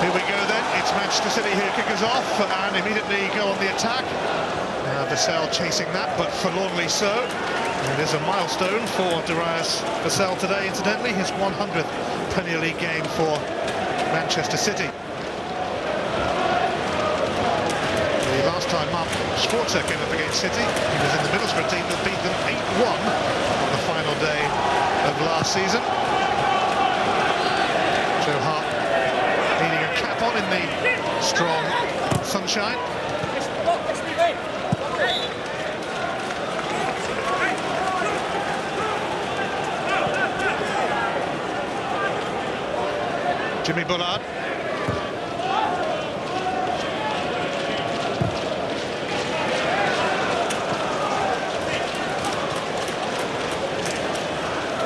Here we go then, it's Manchester City who kick us off and immediately go on the attack. Vassell chasing that, but forlornly so. It is a milestone for Darius Vassell today, incidentally, his 100th Premier League game for Manchester City. The last time Mark Schwarzer came up against City, he was in the Middlesbrough team that beat them 8-1 on the final day of last season. Joe Hart needing a cap on in the strong sunshine. Jimmy Bullard.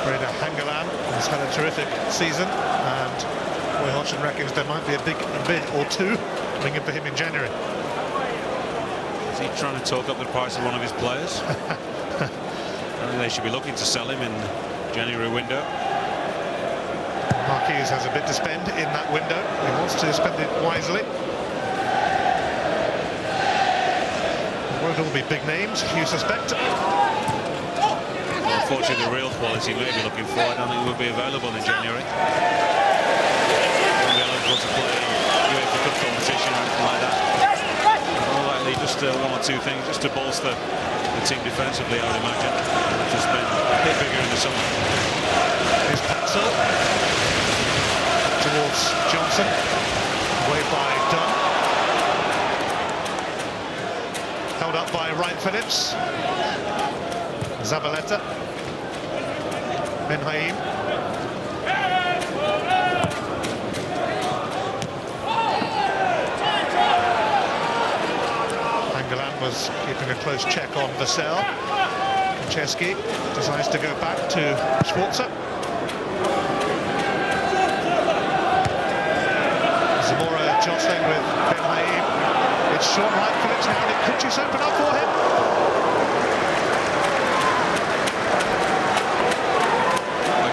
Breda Hangeland has had a terrific season, and Roy Hodgson reckons there might be a bid or two coming in for him in January. Is he trying to talk up the price of one of his players? I think they should be looking to sell him in the January window. Marquez has a bit to spend in that window. He wants to spend it wisely. It won't all be big names, you suspect. Unfortunately, the real quality may be looking for, I don't think it will be available in January. Won't be eligible to play UEFA Cup competition or anything like that. More likely just one or two things just to bolster the team defensively, I would imagine. To spend a bit bigger in the summer. Here's Patzel towards Johnson, away by Dunn. Held up by Ryan Phillips. Zabaleta. Ben Haim. Hangeland was keeping a close check on Vassell. Konchesky decides to go back to Schwarzer. Zamora jostling with Ben Haim. It's Sean Wright Phillips now, and it could just open up for him.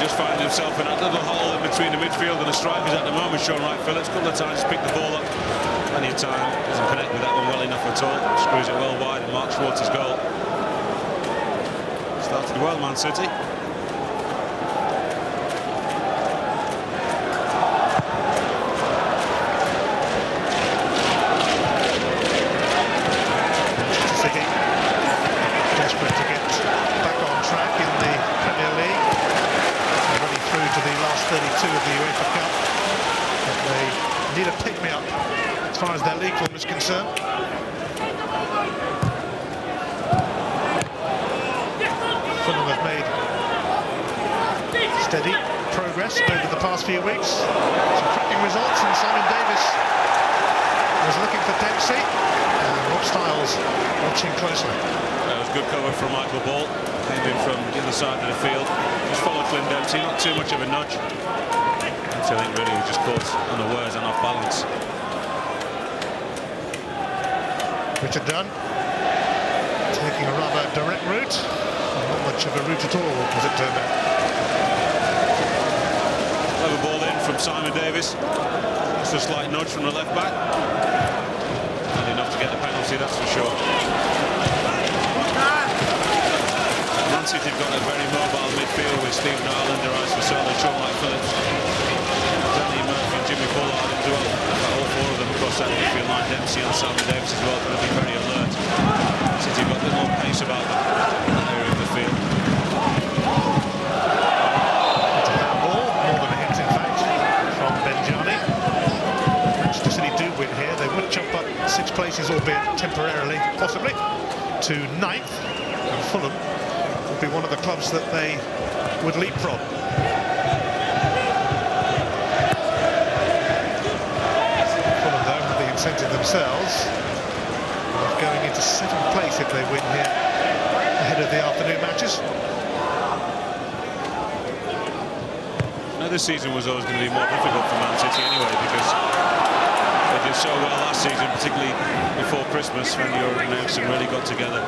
Just finding himself in that little hole in between the midfield and the strikers at the moment. Sean Wright Phillips, a couple of times picked the ball up, plenty of time, doesn't connect with that one well enough at all, screws it well wide, and Mark Schwartz's goal. Started well, Man City. Manchester City desperate to get back on track in the Premier League. Through to the last 32 of the UEFA Cup. But they need a pick-me-up as far as their league form is concerned. Fulham have made steady progress over the past few weeks. Some cracking results, and Simon Davis was looking for Dempsey, and Rob Styles watching closely. That was good cover from Michael Ball. Came in from the other side of the field. Just followed Clint Dempsey, not too much of a nudge. So I think really he just caught unawares and off balance. Richard Dunn taking a rather direct route. Not much of a route at all, as it turned out. Clever ball in from Simon Davis. Just a slight nudge from the left back. Not enough to get the penalty, that's for sure. Man City have got a very mobile midfield with Stephen Ireland, Darius Vassell and Sean Wright Phillips. Danny Murphy and Jimmy Bullard as well. All four of them across that midfield line. Dempsey and Simon Davis as well, going to be very alert. City have got a little more pace about them in that area of the field. It's a handball, more than a hit in fact, from Benjani. Manchester City do win here. They would jump up 6 places, albeit temporarily, possibly, to 9th. And Fulham would be one of the clubs that they would leapfrog. Fulham, though, have the incentive themselves of going into 7th place if they win here ahead of the afternoon matches. Now, this season was always going to be more difficult for Man City anyway, because they did so well last season, particularly before Christmas, when Euro and Nelson really got together.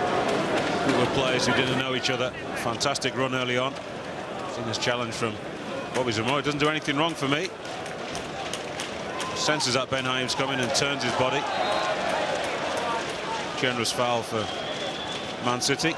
Group of players who didn't know each other. Fantastic run early on. Seen this challenge from Bobby Zamora. Doesn't do anything wrong for me. senses that Ben Haim's coming and turns his body. Generous foul for Man City.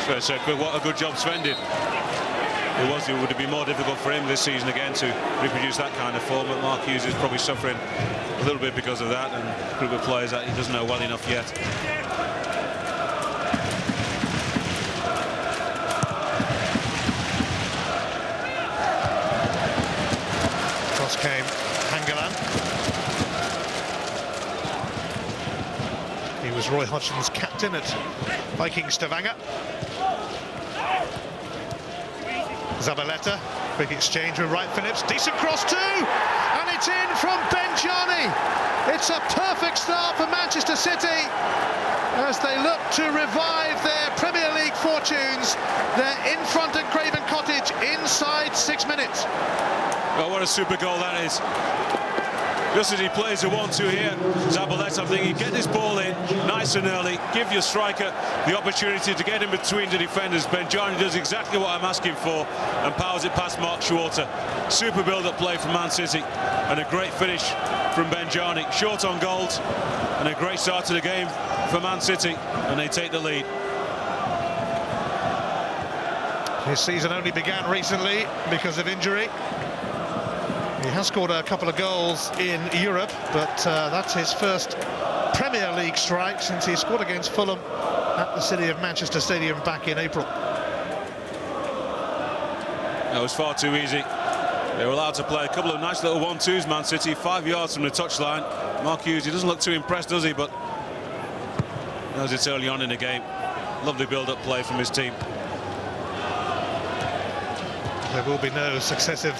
So what a good job Sven did. It would have been more difficult for him this season again to reproduce that kind of form, but Mark Hughes is probably suffering a little bit because of that, and a group of players that he doesn't know well enough yet. Cross came Hangeland. He was Roy Hodgson's captain at Viking Stavanger. Zabaleta, quick exchange with Wright Phillips, decent cross too, and it's in from Benjani. It's a perfect start for Manchester City as they look to revive their Premier League fortunes. They're in front at Craven Cottage inside 6 minutes. Well, what a super goal that is. Just as he plays a 1-2 here, Zabaleta, I'm thinking, get this ball in nice and early, give your striker the opportunity to get in between the defenders. Benjani does exactly what I'm asking for and powers it past Mark Schwarzer. Super build-up play from Man City and a great finish from Benjani. Short on goals and a great start to the game for Man City, and they take the lead. His season only began recently because of injury. He has scored a couple of goals in Europe, but that's his first Premier League strike since he scored against Fulham at the City of Manchester Stadium back in April. That was far too easy. They were allowed to play a couple of nice little 1-2s, Man City, 5 yards from the touchline. Mark Hughes, he doesn't look too impressed, does he? But knows it's early on in the game. Lovely build-up play from his team. There will be no successive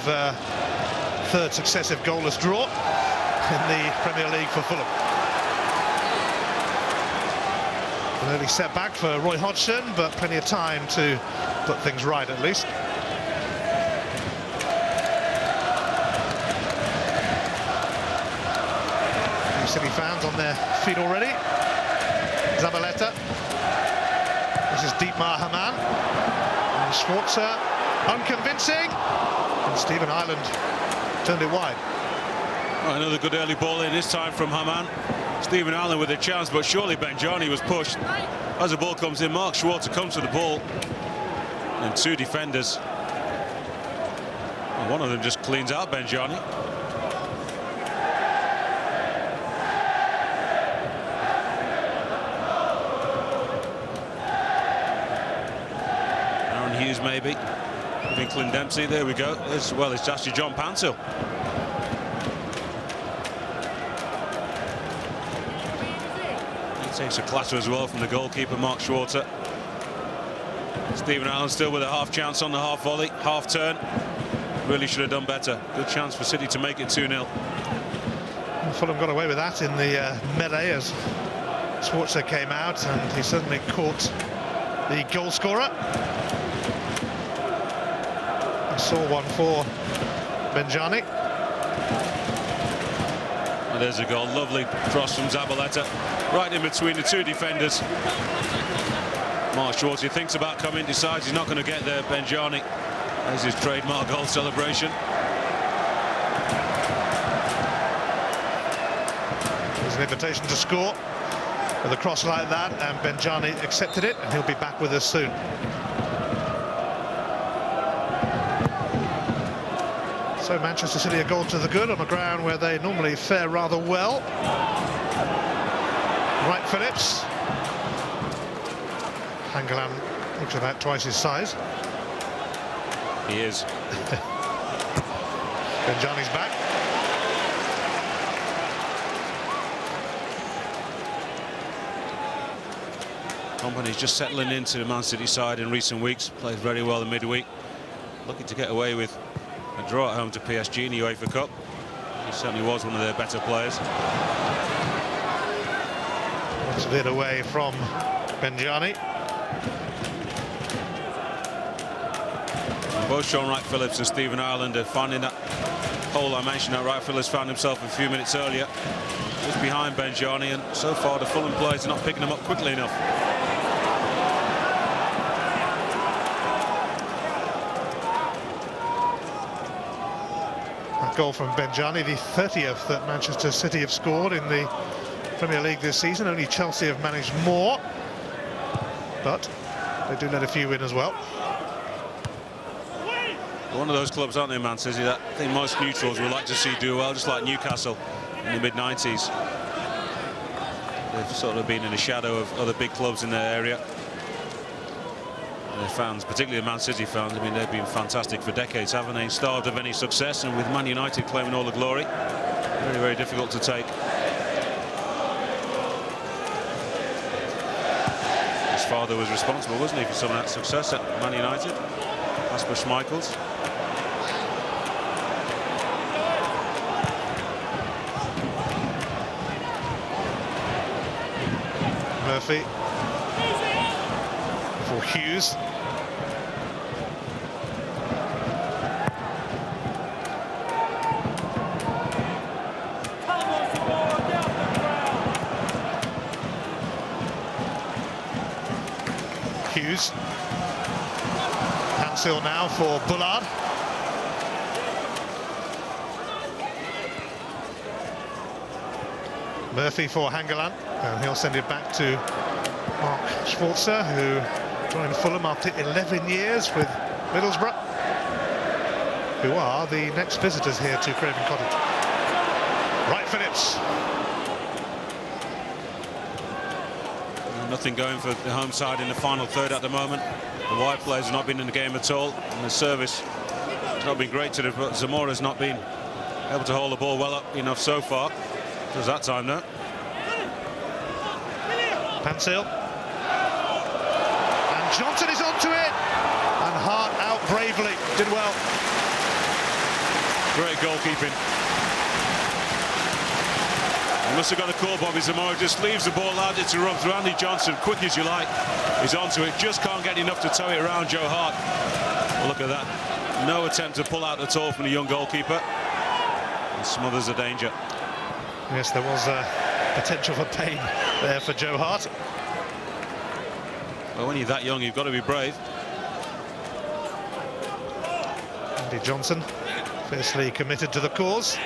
third successive goalless draw in the Premier League for Fulham. An early setback for Roy Hodgson, but plenty of time to put things right at least. Few City fans on their feet already. Zabaleta. This is Dietmar Hamann. And Schwarzer, unconvincing. And Stephen Ireland turned it wide. Oh, another good early ball in, this time from Hamann. Stephen Allen with a chance, but surely Benjani was pushed. As the ball comes in, Mark Schwarzer comes to the ball. And two defenders. And one of them just cleans out Benjani. Aaron Hughes maybe. Clint Dempsey, there we go. As well as actually John Pansel. He takes a clatter as well from the goalkeeper, Mark Schwarzer. Stephen Allen still with a half chance on the half volley, half turn. Really should have done better. Good chance for City to make it 2-0. Fulham got away with that in the melee as Schwarzer came out, and he certainly caught the goal scorer. Saw one for Benjani. And there's a goal. Lovely cross from Zabaleta, right in between the two defenders. Mark Schwarzer thinks about coming, decides he's not going to get there. Benjani, there's his trademark goal celebration. There's an invitation to score with a cross like that, and Benjani accepted it, and he'll be back with us soon. So Manchester City a goal to the good on a ground where they normally fare rather well. Wright Phillips. Hangeland looks about twice his size. He is. Benjani's back. Company's just settling into the Man City side in recent weeks. Played very well in midweek. Looking to get away with a draw at home to PSG in the UEFA Cup. He certainly was one of their better players. That's a bit away from Benjani. Both Sean Wright Phillips and Stephen Ireland are finding that hole I mentioned that Wright Phillips found himself a few minutes earlier. Just behind Benjani, and so far the Fulham players are not picking him up quickly enough. That goal from Benjani, the 30th that Manchester City have scored in the Premier League this season. Only Chelsea have managed more, but they do let a few in as well. One of those clubs, aren't they, Man City, that I think most neutrals would like to see do well, just like Newcastle in the mid-90s. They've sort of been in the shadow of other big clubs in their area. Their fans, particularly the Man City fans, I mean, they've been fantastic for decades, haven't they? Starved of any success, and with Man United claiming all the glory, very, very difficult to take. His father was responsible, wasn't he, for some of that success at Man United? Kasper Schmeichels. Murphy for Hughes. Hughes. Hansel now for Bullard. Murphy for Hangeland, and he'll send it back to Mark Schwarzer, who joined Fulham after 11 years with Middlesbrough, who are the next visitors here to Craven Cottage. Right, Phillips. Nothing going for the home side in the final third at the moment. The wide players have not been in the game at all, and the service has not been great today, but Zamora's not been able to hold the ball well up enough so far. Does that time though. Pansil. And Johnson is onto it. And Hart out bravely. Did well. Great goalkeeping. He must have got a call. Bobby Zamora just leaves the ball out to run through Andy Johnson, quick as you like. He's onto it, just can't get enough to tow it around Joe Hart. Well, look at that. No attempt to pull out at all from the young goalkeeper. And smothers the danger. Yes, there was potential for pain there for Joe Hart. Well, when you're that young, you've got to be brave. Andy Johnson, fiercely committed to the cause.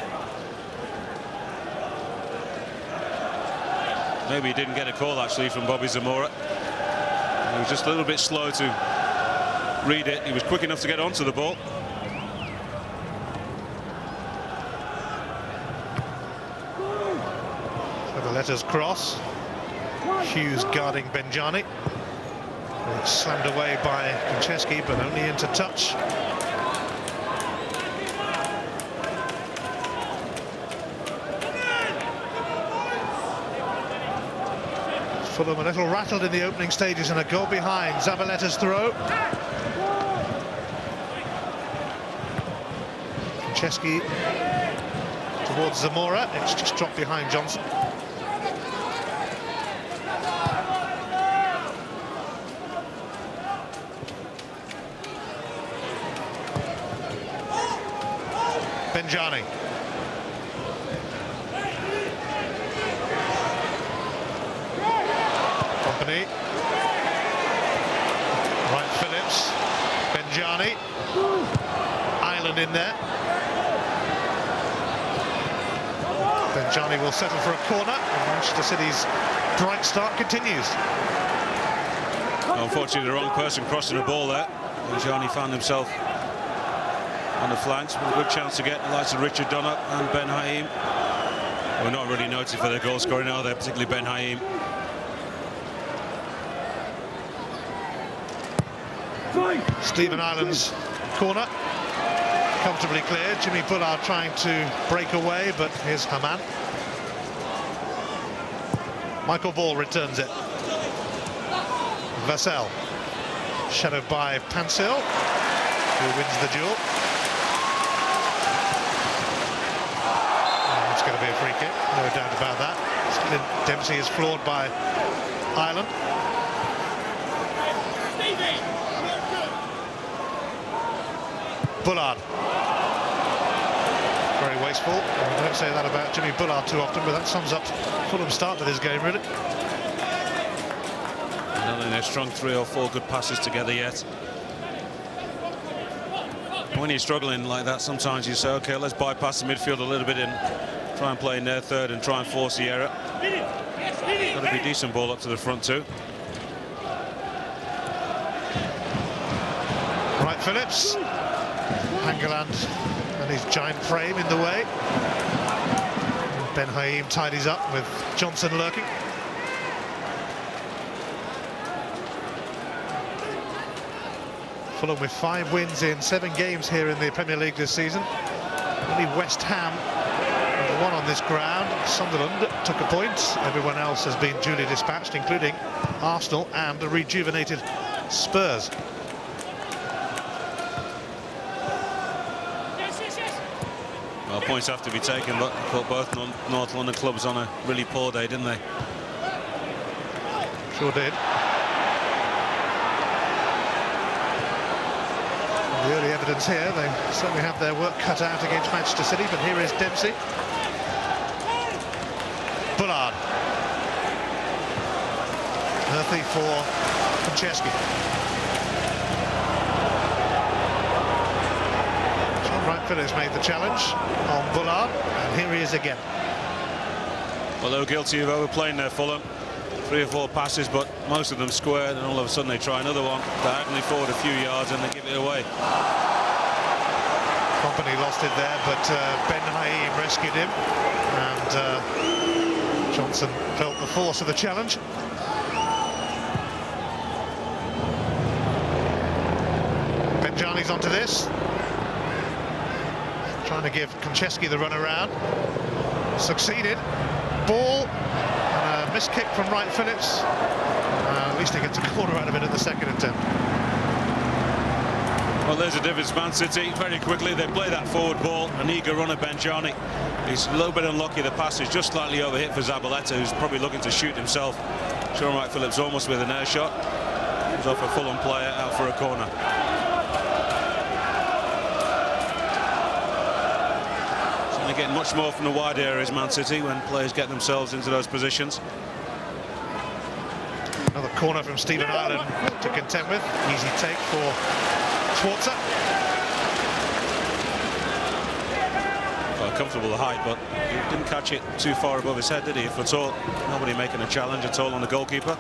Maybe he didn't get a call, actually, from Bobby Zamora. He was just a little bit slow to read it. He was quick enough to get onto the ball. So the letters cross. Hughes guarding Benjani. It's slammed away by Konchesky, but only into touch. Fulham a little rattled in the opening stages and a goal behind. Zabaletta's throw. Konchesky towards Zamora. It's just dropped behind Johnson. Benjani. Company. Right, Phillips. Benjani. Island in there. Benjani will settle for a corner, and Manchester City's bright start continues. Unfortunately, the wrong person crossing the ball there. Benjani found himself on the flanks with a good chance to get the likes of Richard Dunnup and Ben Haim. We're not really noted for their goal scoring, are they? Particularly Ben Haim. Stephen Ireland's corner. Comfortably cleared. Jimmy Bullard trying to break away, but here's Haman. Michael Ball returns it. Vassell. Shadowed by Pansil, who wins the duel. And it's going to be a free kick, no doubt about that. Clint Dempsey is floored by Ireland. Bullard. Very wasteful. I don't say that about Jimmy Bullard too often, but that sums up Fulham's start to this game, really. I don't think they've strung 3 or 4 good passes together yet. When you're struggling like that, sometimes you say, OK, let's bypass the midfield a little bit and try and play in their third and try and force the error. Got to be decent ball up to the front too. Right, Phillips. Hangeland and his giant frame in the way. Ben Haim tidies up with Johnson lurking. Fulham with 5 wins in 7 games here in the Premier League this season. Only West Ham have won on this ground. Sunderland took a point. Everyone else has been duly dispatched, including Arsenal and the rejuvenated Spurs. Well, points have to be taken, but put both North London clubs on a really poor day, didn't they? Sure did. The early evidence here, they certainly have their work cut out against Manchester City, but here is Dempsey. Bullard. Murphy for Konchesky. John Wright Phillips made the challenge on Bullard, and here he is again. Well, they were guilty of overplaying there, Fulham. 3 or 4 passes, but most of them squared, and all of a sudden they try another one diagonally forward a few yards and they give it away. Company lost it there, but Ben Haim rescued him, and Johnson felt the force of the challenge. Benjani's onto this, trying to give Konchesky the run around. Succeeded. Ball. Missed kick from Wright Phillips. At least he gets a corner out of it at the second attempt. Well, there's a difference. Man City, very quickly, they play that forward ball. An eager runner, Benjani. He's a little bit unlucky. The pass is just slightly overhit for Zabaleta, who's probably looking to shoot himself. Sean Wright Phillips almost with an air shot. Comes off a Fulham player out for a corner. They're getting much more from the wide areas, Man City, when players get themselves into those positions. Another corner from Stephen Ireland to contend with. Easy take for Schwarzer. Quite comfortable height, but he didn't catch it too far above his head, did he? If at all, nobody making a challenge at all on the goalkeeper.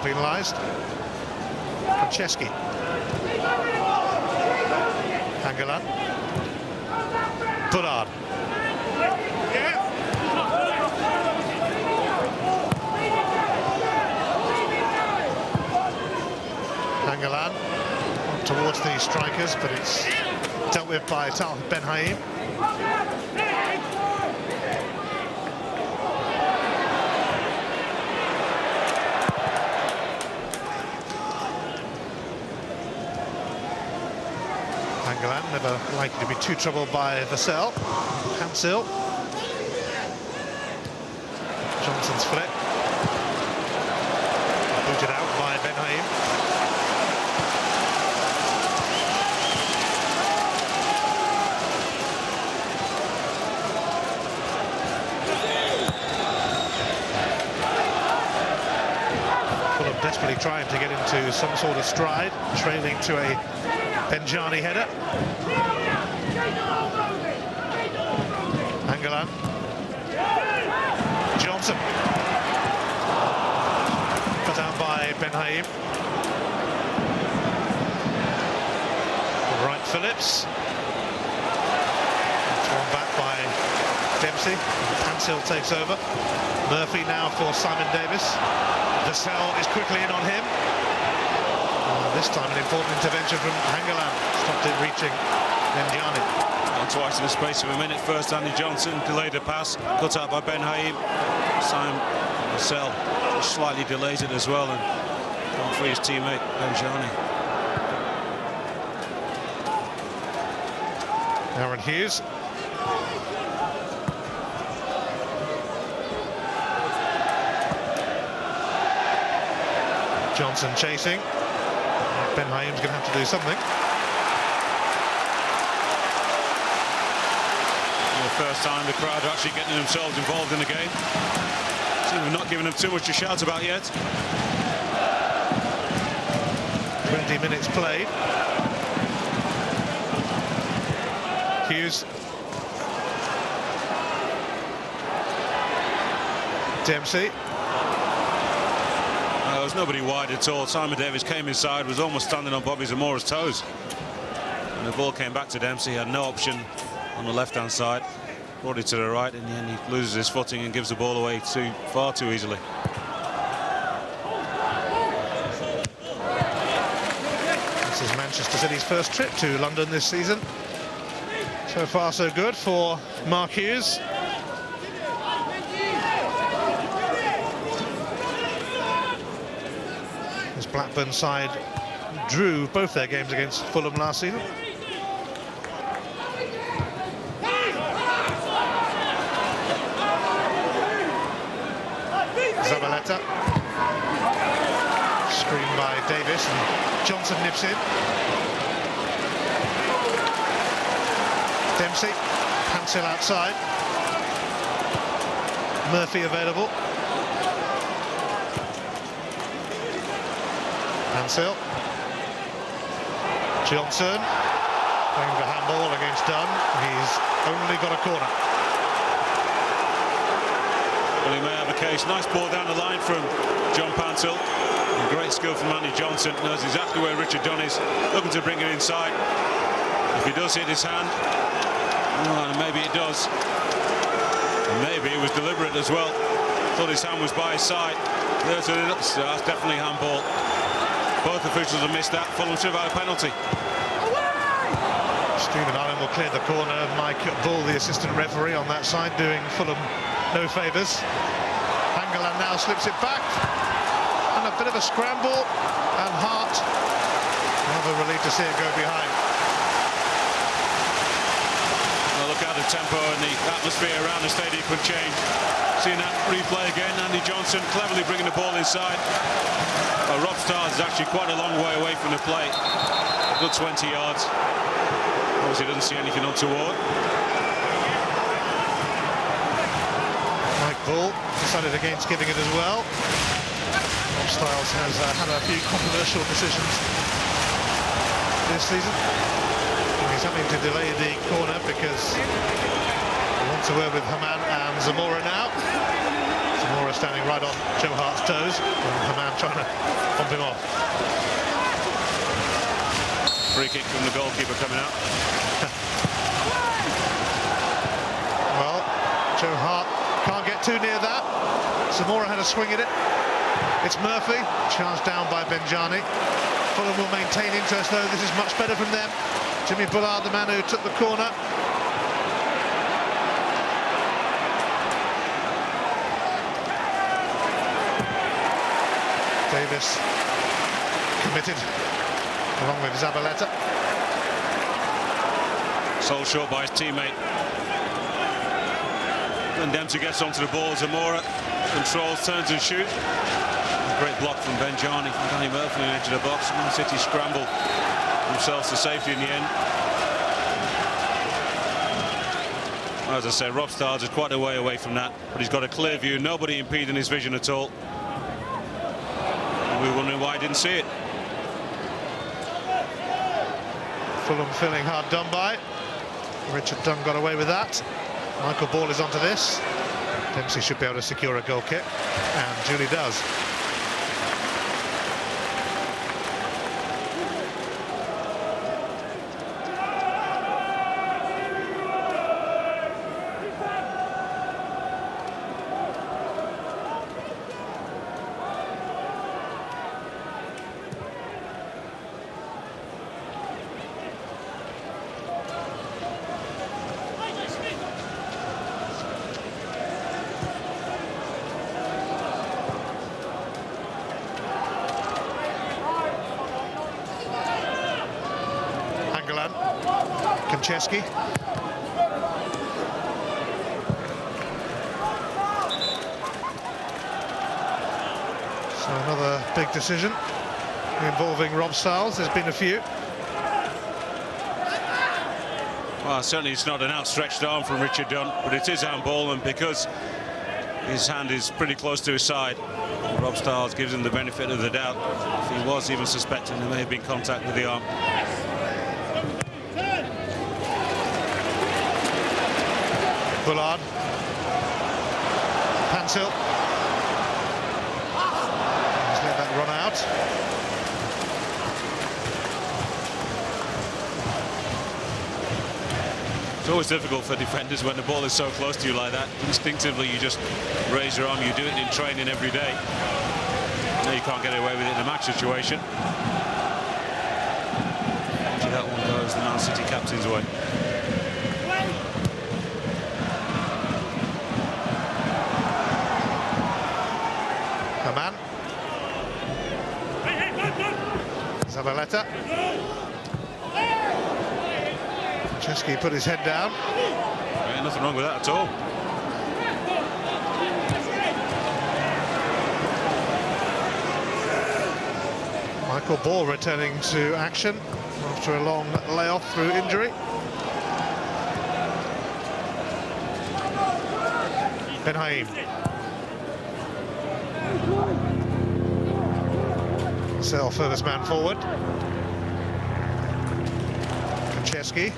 Penalised. Konchesky. Hangeland. Bullard. Hangeland towards the strikers, but it's dealt with by Ben Haim. Hangeland never likely to be too troubled by Vassell. Hansel. Johnson's flick. Booted out by Ben Haim. Fulham desperately trying to get into some sort of stride, trailing to a Benjani header. Hangeland. Johnson. Cut out by Ben Haim. Wright Phillips. Thrown back by Dempsey. Hansel takes over. Murphy now for Simon Davis. Vassell is quickly in on him. This time an important intervention from Hangeland. Stopped it reaching Benjani. And twice in the space of a minute. First, Andy Johnson delayed a pass, cut out by Ben Haim. Simon Vassell just slightly delays it as well, and going for his teammate Benjani. Aaron Hughes. Johnson chasing. Ben Haim's going to have to do something. first time the crowd are actually getting themselves involved in the game. Seem we're not giving them too much to shout about yet. 20 minutes played. Hughes. Dempsey. There was nobody wide at all. Simon Davies came inside, was almost standing on Bobby Zamora's toes. And the ball came back to Dempsey, had no option on the left-hand side. Brought it to the right, and then he loses his footing and gives the ball away far too easily. This is Manchester City's first trip to London this season. So far, so good for Mark Hughes. This Blackburn side drew both their games against Fulham last season. Zabaleta. Screened by Davis, and Johnson nips in. Dempsey, Hansel outside. Murphy available. Hansel. Johnson. Playing the handball against Dunn. He's only got a corner. Well, he may have a case. Nice ball down the line from John Pansel. Great skill from Andy Johnson. Knows exactly where Richard Dunn is. Looking to bring it inside. If he does hit his hand, and maybe it does. And maybe it was deliberate as well. Thought his hand was by his side. That's definitely handball. Both officials have missed that. Fulham should have had a penalty. Stephen Allen will clear the corner. Mike Bull, the assistant referee on that side, doing Fulham no favours. Hangeland now slips it back. And a bit of a scramble. And Hart, rather relieved to see it go behind. Well, look how the tempo and the atmosphere around the stadium could change. Seeing that replay again, Andy Johnson cleverly bringing the ball inside. Rob Stars is actually quite a long way away from the play. A good 20 yards. Obviously doesn't see anything untoward. Mike Bull decided against giving it as well. Rob Styles has had a few controversial decisions this season. He's having to delay the corner because he wants to work with Haman and Zamora now. Zamora standing right on Joe Hart's toes, and Haman trying to bump him off. Free kick from the goalkeeper coming out. Well, Joe Hart can't get too near that. Zamora had a swing at it. It's Murphy, charged down by Benjani. Fulham will maintain interest though. This is much better from them. Jimmy Bullard, the man who took the corner. Davis committed along with Zabaleta. Sold short by his teammate. When Dempsey gets onto the ball, Zamora controls, turns and shoots. Great block from Benjani, from Danny Murphy on the edge of the box. Man City scrambled themselves to safety in the end. As I say, Rob Stars is quite a way away from that, but he's got a clear view, nobody impeding his vision at all. And we're wondering why he didn't see it. Fulham feeling hard done by. Richard Dunn got away with that. Michael Ball is onto this. Dempsey should be able to secure a goal kick, and Julie does. Konchesky. So another big decision involving Rob Styles. There's been a few. Well, certainly it's not an outstretched arm from Richard Dunn, but it is handball, and because his hand is pretty close to his side, Rob Stiles gives him the benefit of the doubt. If he was even suspecting there may have been contact with the arm. Bullard. Pansil. Just let that run out. It's always difficult for defenders when the ball is so close to you like that. Instinctively, you just raise your arm. You do it in training every day. You know you can't get away with it in a match situation. Actually, that one goes the Man City captain's way. Coman. Zabaleta. Chesky put his head down. Yeah, nothing wrong with that at all. Michael Ball returning to action after a long layoff through injury. Ben Haim. Marcel, furthest man forward. Chesky.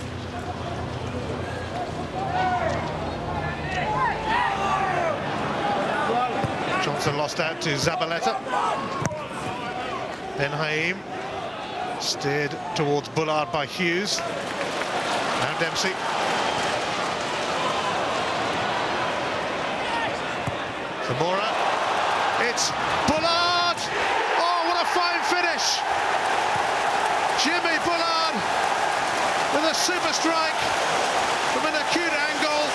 Johnson lost out to Zabaleta. Ben Haim steered towards Bullard by Hughes. Now Dempsey. Zamora. It's Bullard! Oh, what a fine finish! Jimmy Bullard with a super strike from an acute angle.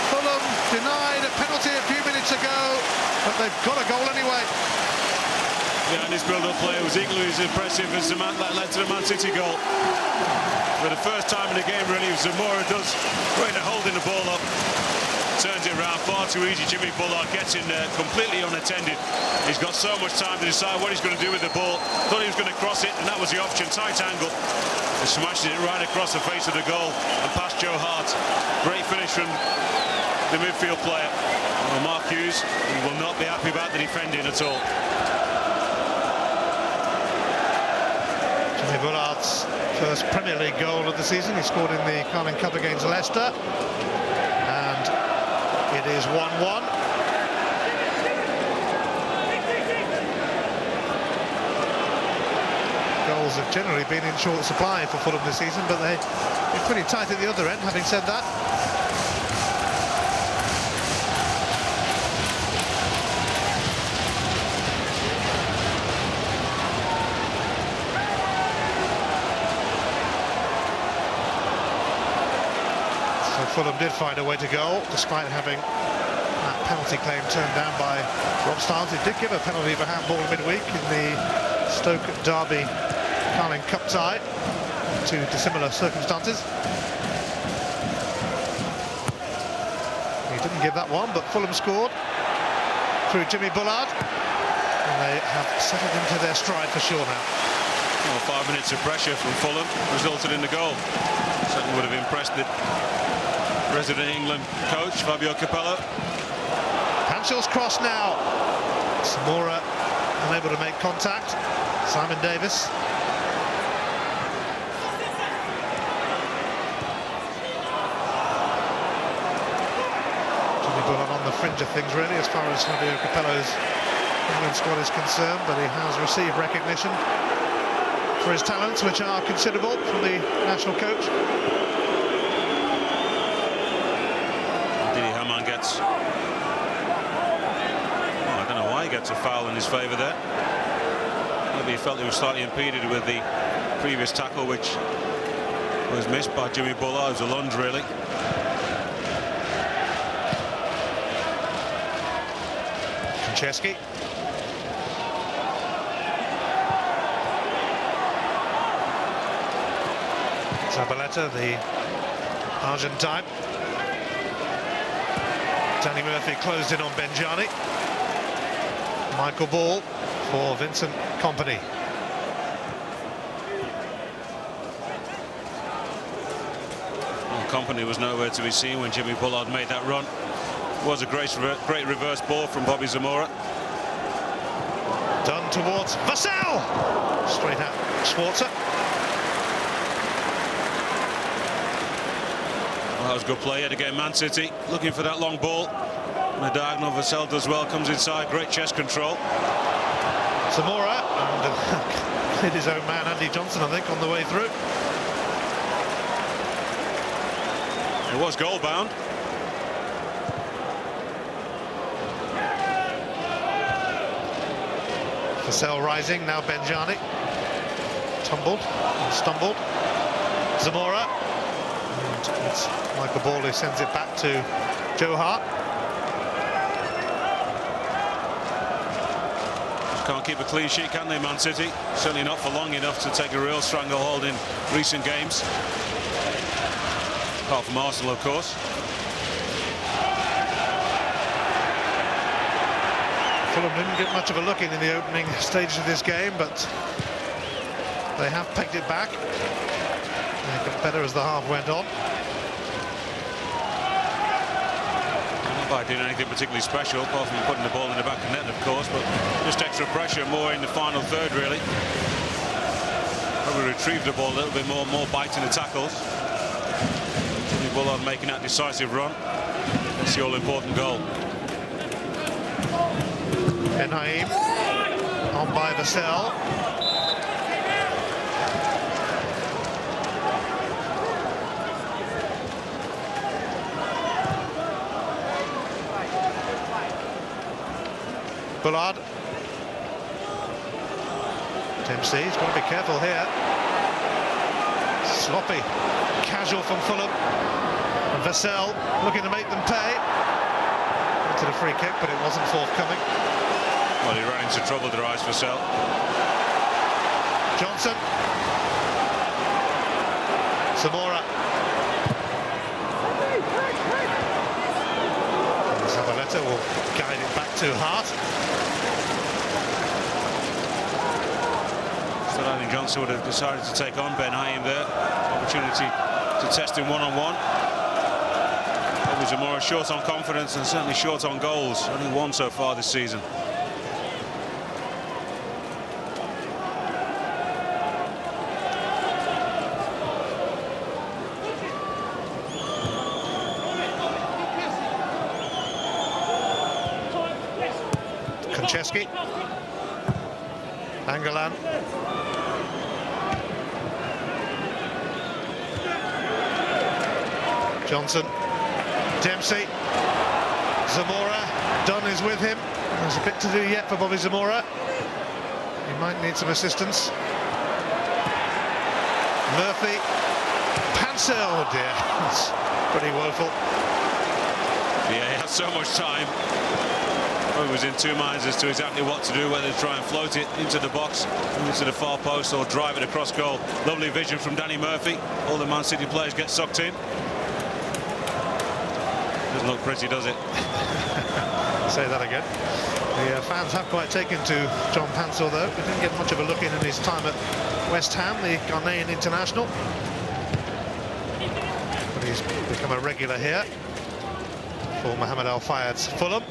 Fulham denied a penalty a few minutes ago, but they've got a goal anyway. Yeah, and his build-up play was equally as impressive as the man that led to the Man City goal. For the first time in the game, really, Zamora does great at holding the ball up. Turns it around far too easy. Jimmy Bullard gets in there completely unattended. He's got so much time to decide what he's going to do with the ball. Thought he was going to cross it, and that was the option. Tight angle. He smashes it right across the face of the goal and past Joe Hart. Great finish from the midfield player. Well, Mark Hughes, he will not be happy about the defending at all. Jimmy Bullard's first Premier League goal of the season. He scored in the Carling Cup against Leicester. And it is 1-1. Goals have generally been in short supply for Fulham this season, but they're pretty tight at the other end, having said that. Fulham did find a way to goal, despite having that penalty claim turned down by Rob Stiles. He did give a penalty for handball midweek in the Stoke Derby Carling Cup tie, to dissimilar circumstances. He didn't give that one, but Fulham scored through Jimmy Bullard, and they have settled into their stride for sure now. Well, 5 minutes of pressure from Fulham resulted in the goal. Certainly would have impressed the resident England coach, Fabio Capello. Pansil's cross now. Zamora unable to make contact. Simon Davis. Jimmy Bullard on the fringe of things, really, as far as Fabio Capello's England squad is concerned, but he has received recognition for his talents, which are considerable, from the national coach. I don't know why he gets a foul in his favour there. Maybe he felt he was slightly impeded with the previous tackle, which was missed by Jimmy Bullard. It was a lunge, really. Chesky. Zabaleta, the Argentine. Danny Murphy closed in on Benjani. Michael Ball for Vincent Kompany. company was nowhere to be seen when Jimmy Bullard made that run. It was a great reverse ball from Bobby Zamora. Done towards Vassell. Straight out Schwarzer. Well, that was good play yet again. Man City looking for that long ball. And the diagonal Vassell does well, comes inside, great chest control. Zamora and hit his own man Andy Johnson, I think, on the way through. It was goal bound. Vassell rising, now Benjani. Tumbled and stumbled. Zamora. And it's Michael Ball who sends it back to Joe Hart. Can't keep a clean sheet, can they, Man City? Certainly not for long enough to take a real stranglehold in recent games. Apart from Arsenal, of course. Fulham didn't get much of a look in the opening stages of this game, but they have pegged it back. They got better as the half went on. Not by doing anything particularly special, apart from putting the ball in the back of the net, of course, but just extra pressure, more in the final third, really. Probably retrieved the ball a little bit more bite in the tackles. Jimmy Bullard making that decisive run. That's the all-important goal. Benhaim on by Vassell. Bullard. Dempsey, he's got to be careful here. Sloppy, casual from Fulham. And Vassell looking to make them pay. Into the free kick, but it wasn't forthcoming. Well, he ran into trouble, Darius Vassell. Johnson. Zamora. Zabaleta will guide it back to Hart. Still, I think Johnson would have decided to take on Benhaim there. Opportunity to test him one-on-one. Bobby Zamora short on confidence and certainly short on goals. Only one so far this season. Konchesky. Angolan. Johnson. Dempsey. Zamora. Dunn is with him. There's a bit to do yet for Bobby Zamora. He might need some assistance. Murphy. Pansel. Oh dear. That's pretty woeful. Yeah, he had so much time. He was in two minds as to exactly what to do, whether to try and float it into the box, into the far post, or drive it across goal. Lovely vision from Danny Murphy. All the Man City players get sucked in. Doesn't look pretty, does it? Say that again. The fans have quite taken to John Pansel, though. We didn't get much of a look in his time at West Ham, the Ghanaian international. But he's become a regular here for Mohamed Al Fayad's Fulham.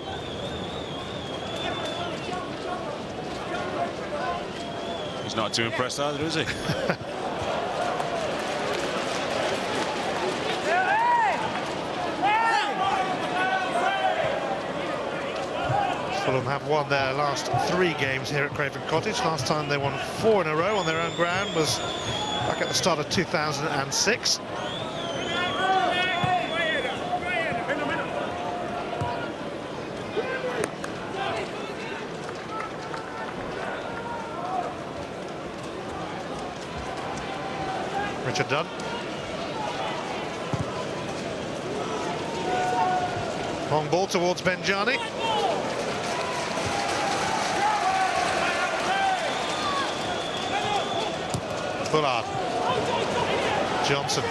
He's not too impressed either, is he? Fulham have won their last 3 games here at Craven Cottage. Last time they won 4 in a row on their own ground was back at the start of 2006. Richard Dunn. Long ball towards Benjani. Bullard. Johnson.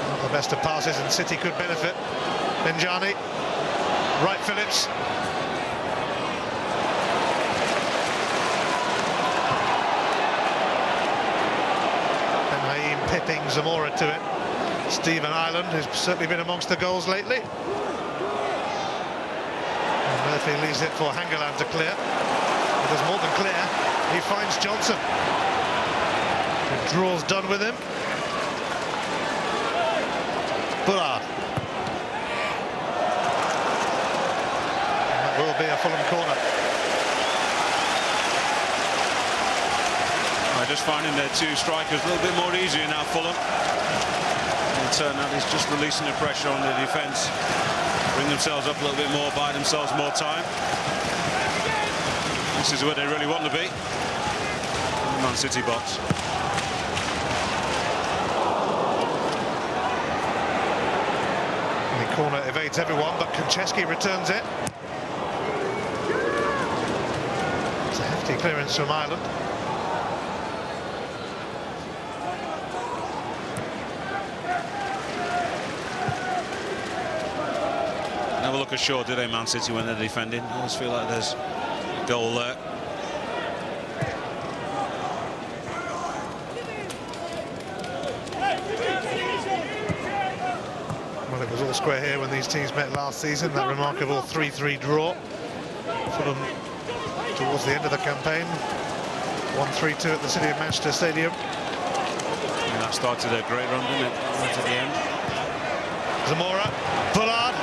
Not the best of passes, and City could benefit. Benjani. Wright Phillips. pipping Zamora to it. Stephen Ireland, who's certainly been amongst the goals lately. And Murphy leaves it for Hangeland to clear. But there's more than clear. He finds Johnson. The draw's done with him. Bullard. And that will be a Fulham corner. Just finding their two strikers a little bit more easier now, Fulham. In turn, that is just releasing the pressure on the defence. Bring themselves up a little bit more, buy themselves more time. This is where they really want to be. In the Man City box. The corner evades everyone, but Konchesky returns it. It's a hefty clearance from Ireland. Never look assured, do they, Man City, when they're defending? I always feel like there's a goal there. Well, it was all square here when these teams met last season, that remarkable 3-3 draw. Fulham towards the end of the campaign, 1-3-2 at the City of Manchester Stadium. And that started a great run, didn't it? Right at the end. Zamora, Bullard,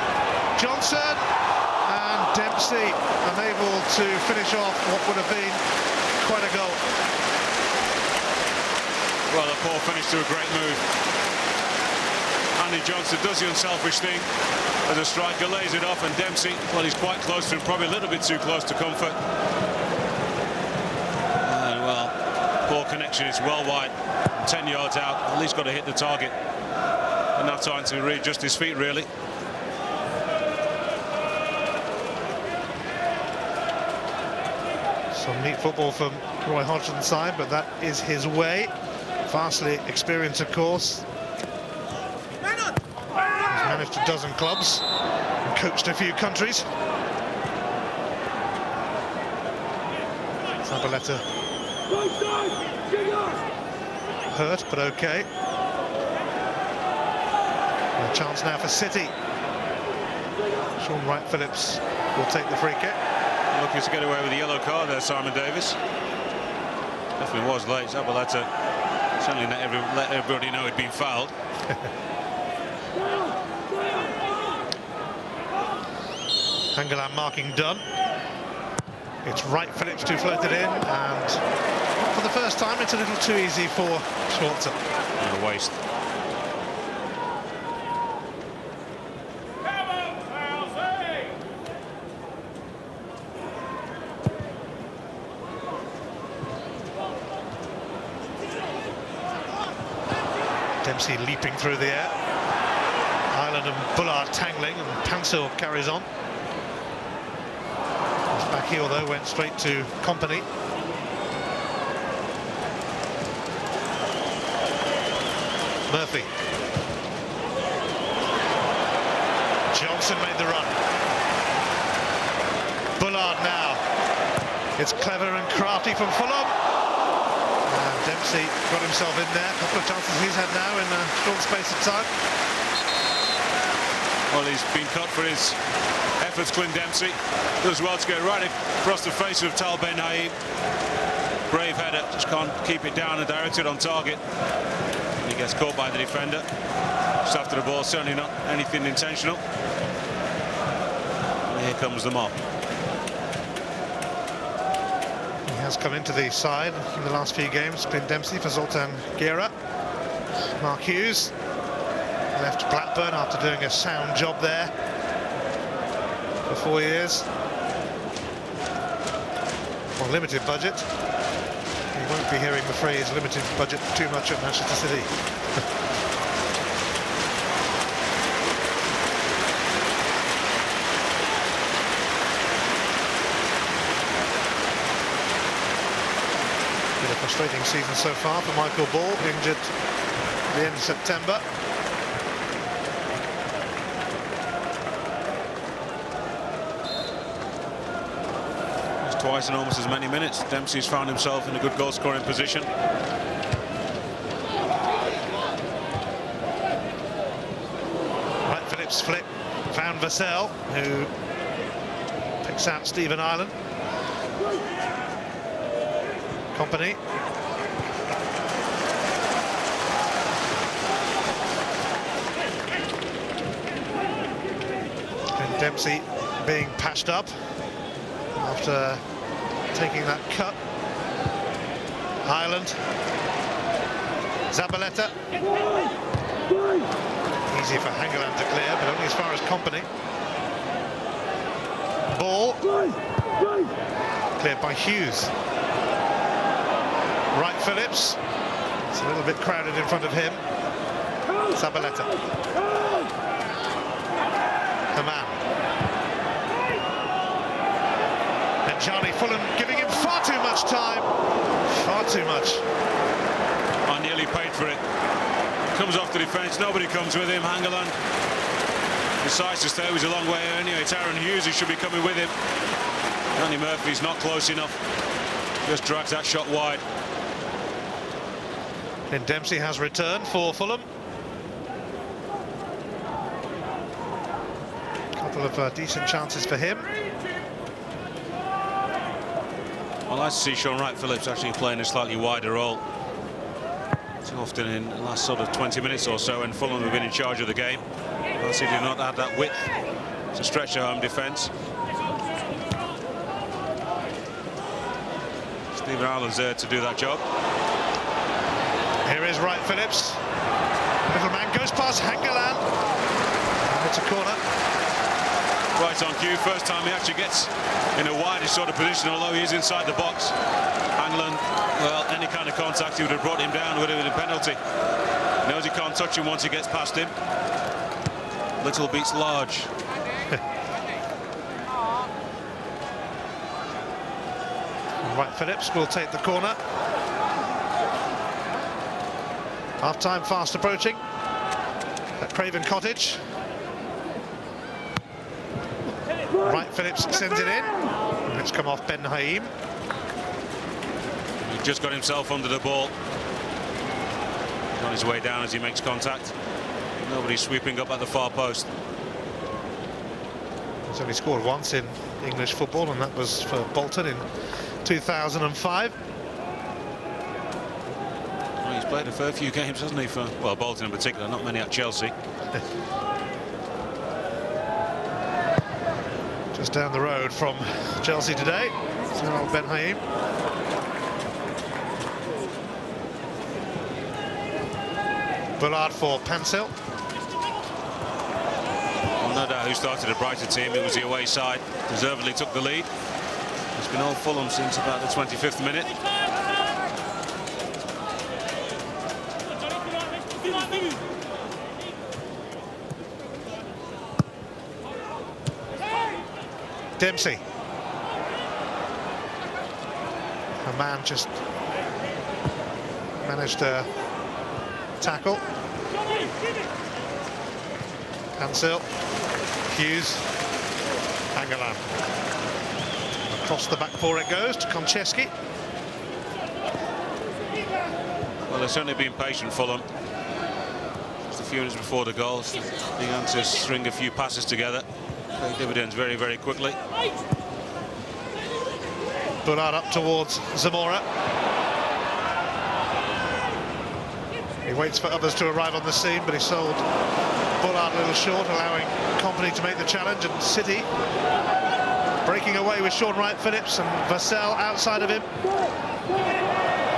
Johnson, and Dempsey unable to finish off what would have been quite a goal. Well, a poor finish to a great move. Andy Johnson does the unselfish thing as a striker, lays it off, and Dempsey, well, he's quite close to him, probably a little bit too close to comfort. And, well, poor connection, it's well wide, 10 yards out, at least got to hit the target. Enough time to readjust his feet, really. Some neat football from Roy Hodgson's side, but that is his way. Vastly experienced, of course. He's managed a dozen clubs and coached a few countries. Zabaleta hurt, but okay. A chance now for City. Sean Wright-Phillips will take the free kick. Looking to get away with the yellow card there, Simon Davis. Definitely was late. Zabaleta certainly let everybody know he'd been fouled. Hangeland marking done. It's Wright-Phillips to float it in, and for the first time it's a little too easy for Schwarzer. And a waste. Dempsey leaping through the air. Ireland and Bullard tangling, and Pansil carries on. His back heel, though, went straight to Company. Murphy. Johnson made the run. Bullard now. It's clever and crafty from Fulham. And Dempsey got himself in there. A couple of chances he's had now in a short space of time. Well, he's been cut for his efforts, Clint Dempsey. Does well to get right across the face of Tal Ben Haim. Brave header, just can't keep it down and direct it on target. He gets caught by the defender. Just after the ball, certainly not anything intentional. And here comes the mob. He has come into the side in the last few games. Clint Dempsey for Zoltan Gera. Mark Hughes left Blackburn after doing a sound job there for 4 years. On limited budget. You won't be hearing the phrase limited budget too much at Manchester City. Been a frustrating season so far for Michael Ball, injured at the end of September. Twice in almost as many minutes. Dempsey's found himself in a good goal-scoring position. Phillips flick, found Vassell, who picks out Stephen Ireland. Company. And Dempsey being patched up after taking that cut. Ireland. Zabaleta. Easy for Hangeland to clear, but only as far as Company. Ball. Cleared by Hughes. Wright Phillips. It's a little bit crowded in front of him. Zabaleta. The man. And Johnny Fulham giving him far too much time. Far too much. I nearly paid for it. Comes off the defence, nobody comes with him. Hangeland decides to stay, he's a long way anyway. It's Aaron Hughes who should be coming with him. Johnny Murphy's not close enough. Just drags that shot wide. Then Dempsey has returned for Fulham. Couple of decent chances for him. I'd like to see Sean Wright Phillips actually playing a slightly wider role. Too often in the last sort of 20 minutes or so, and Fulham have been in charge of the game. Because he did not have that width to stretch the home defence. Stephen Ireland's there to do that job. Here is Wright Phillips. Little man goes past Hangeland. And it's a corner. Right on cue. First time he actually gets in a wider sort of position, although he is inside the box. Hangeland, well, any kind of contact he would have brought him down, would have been a penalty. He knows he can't touch him once he gets past him. Little beats large. Wright Phillips will take the corner. Half-time fast approaching at Craven Cottage. Wright Phillips sends it in. And it's come off Ben Haim. He just got himself under the ball. He's on his way down as he makes contact. Nobody's sweeping up at the far post. He's only scored once in English football, and that was for Bolton in 2005. Well, he's played a fair few games, hasn't he, for, well, Bolton in particular, not many at Chelsea. Just down the road from Chelsea today, old Ben Haim. Bullard for Pansel. Well, no doubt who started a brighter team, it was the away side. Deservedly took the lead. It's been all Fulham since about the 25th minute. Dempsey. A man just managed to tackle. Pansel. Hughes. Hangeland. Across the back four it goes to Konchesky. Well, they've certainly been patient, Fulham. Just a few minutes before the goals, began to string a few passes together. Paid dividends very, very quickly. Bullard up towards Zamora. He waits for others to arrive on the scene, but he sold Bullard a little short, allowing Company to make the challenge, and City breaking away with Sean Wright Phillips and Vassell outside of him.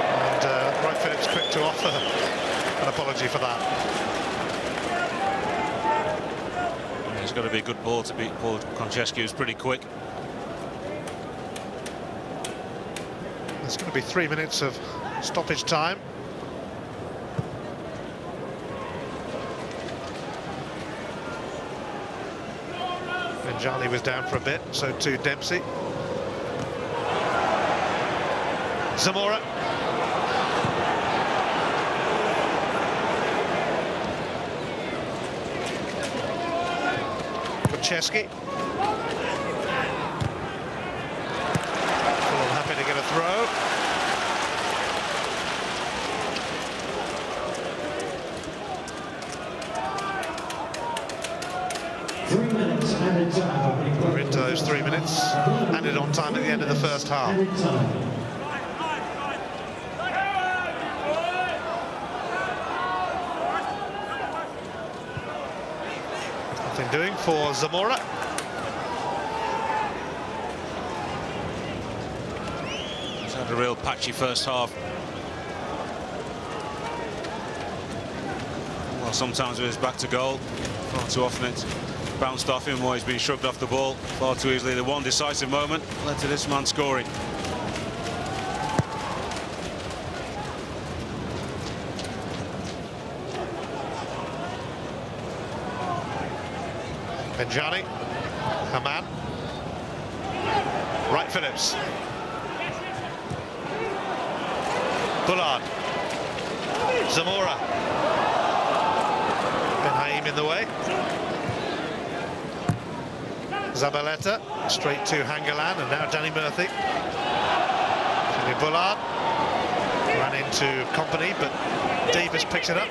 And Wright Phillips quick to offer an apology for that. It's got to be a good ball to beat Paul Konchesky, who's pretty quick. There's going to be 3 minutes of stoppage time. Benjani was down for a bit, so too Dempsey. Zamora. Konchesky. Fulham happy to get a throw. We're into those 3 minutes, added on time at the end of the first half. Nothing doing for Zamora. He's had a real patchy first half. Well, sometimes when it's back to goal, far too often it's bounced off him or he's been shrugged off the ball far too easily. The one decisive moment led to this man scoring. Benjani, Haman, Wright Phillips, Bullard, Zamora, Ben in the way. Zabaleta straight to Hangeland, and now Danny Murphy. Jimmy Bullard ran into Company, but Davis picks it up.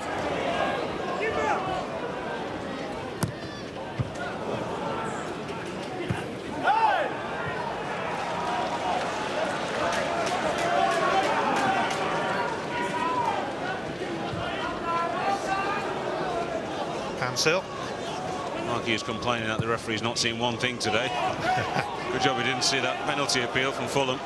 Hansel. Marky is complaining that the referee's not seen one thing today. Good job he didn't see that penalty appeal from Fulham.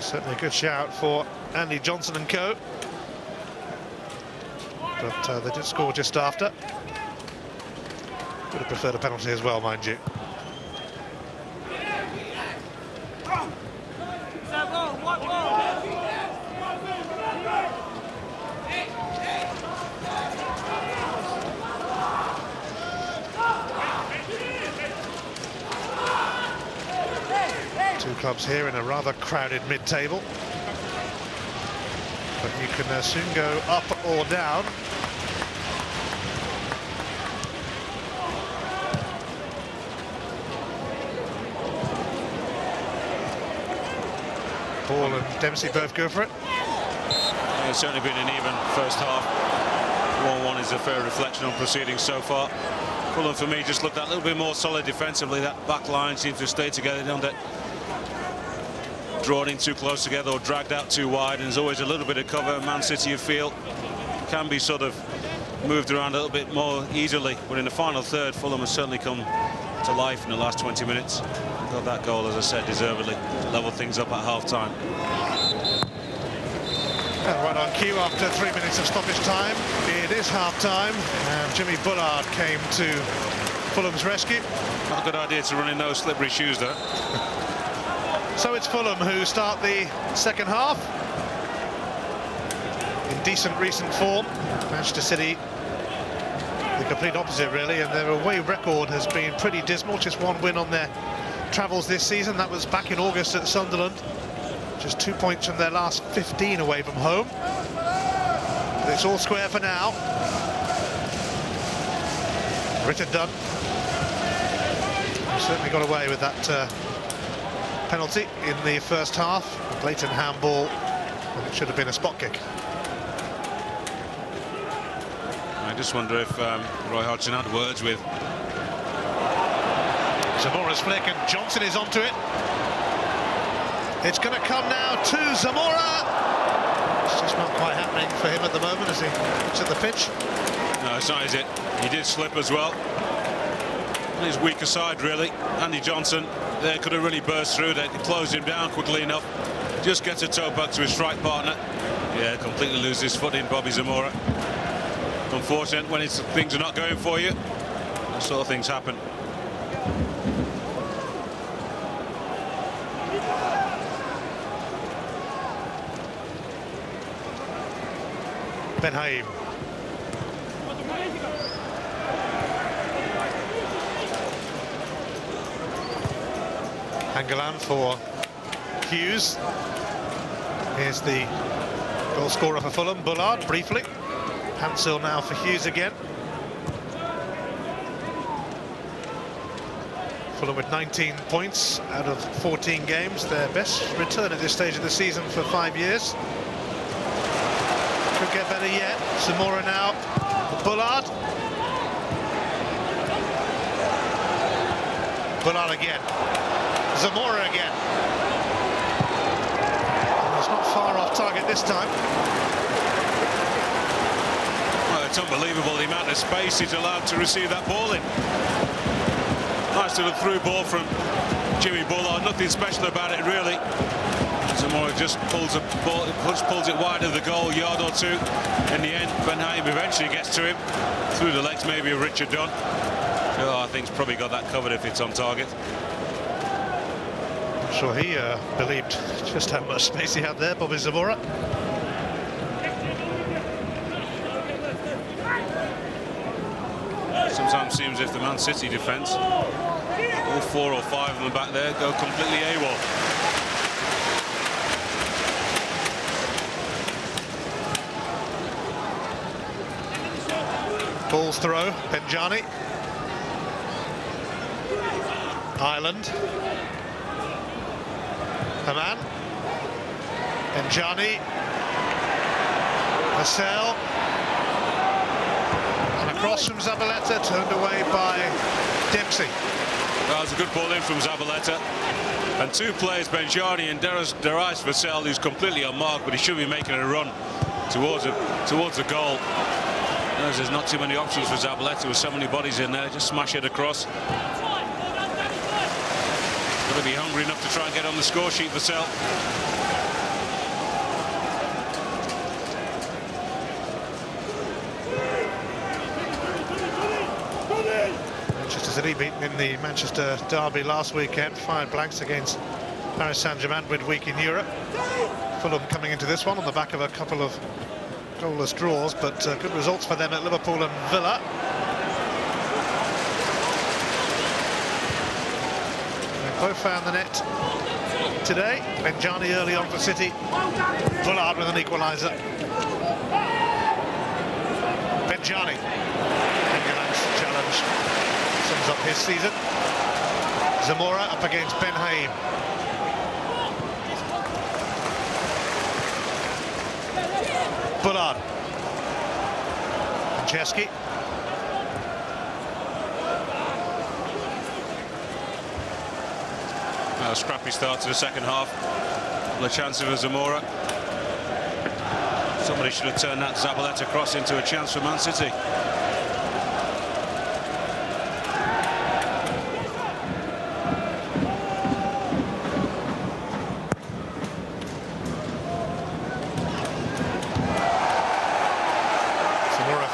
Certainly a good shout for Andy Johnson and co. But they did score just after. Would have preferred a penalty as well, mind you. Two clubs here in a rather crowded mid-table, but you can soon go up or down. Paul and Dempsey both go for it. It's certainly been an even first half. 1-1 is a fair reflection on proceedings so far. Fulham, for me, just looked that little bit more solid defensively. That back line seems to stay together. They don't get drawn in too close together or dragged out too wide, and there's always a little bit of cover. Man City, you feel, can be sort of moved around a little bit more easily, but in the final third, Fulham has certainly come to life in the last 20 minutes. Got that goal, as I said, deservedly to level things up at half-time. And right on cue after 3 minutes of stoppage time, it is half-time, and Jimmy Bullard came to Fulham's rescue. Not a good idea to run in those slippery shoes, though. So it's Fulham who start the second half in decent recent form. Manchester City, the complete opposite really, and their away record has been pretty dismal. Just one win on their travels this season. That was back in August at Sunderland. Just 2 points from their last 15 away from home. But it's all square for now. Richard Dunn certainly got away with that penalty in the first half. A blatant handball, and it should have been a spot kick. I just wonder if Roy Hodgson had words with Zamora's flick, and Johnson is onto it. It's going to come now to Zamora. It's just not quite happening for him at the moment as he looks at the pitch. No, it's not, is it? He did slip as well. On his weaker side, really. Andy Johnson there could have really burst through. They closed him down quickly enough. Just gets a toe back to his strike partner. Yeah, completely loses his footing, Bobby Zamora. Unfortunate when things are not going for you. That sort of things happen. Ben Haim. Hangeland for Hughes. Here's the goal scorer for Fulham, Bullard, briefly. Hansel now for Hughes again. Fulham with 19 points out of 14 games, their best return at this stage of the season for 5 years. Could get better. better yet. Zamora now. Bullard. Bullard again. Zamora again. It's not far off target this time. Well, it's unbelievable the amount of space he's allowed to receive that ball in. Nice little through ball from Jimmy Bullard. Nothing special about it, really. Zamora just pulls it wide of the goal, yard or two. In the end, Ben Haim eventually gets to him. Through the legs, maybe, of Richard Dunn. Oh, I think he's probably got that covered if it's on target. I'm sure he believed just how much space he had there, Bobby Zamora. Sometimes seems if the Man City defence, all 4 or 5 of them back there, go completely AWOL. Ball's throw, Benjani. Ireland. Haman. Benjani. Vassell. And across from Zabaleta, turned away by Dempsey. That was a good ball in from Zabaleta. And two players, Benjani and Darius Vassell, who's completely unmarked, but he should be making a run towards the goal. There's not too many options for Zabaleta with so many bodies in there. Just smash it across. Got to be hungry enough to try and get on the score sheet, Vassell. Manchester City beaten in the Manchester derby last weekend, 5 blanks against Paris Saint-Germain midweek in Europe. Fulham coming into this one on the back of a couple of goalless draws, but good results for them at Liverpool and Villa. They both found the net today. Benjani early on for City. Bullard with an equaliser. Benjani. England's challenge sums up his season. Zamora up against Ben Haim. Bullard. Franceschi. A scrappy start to the second half. The chance of a Zamora. Somebody should have turned that Zabaleta cross into a chance for Man City.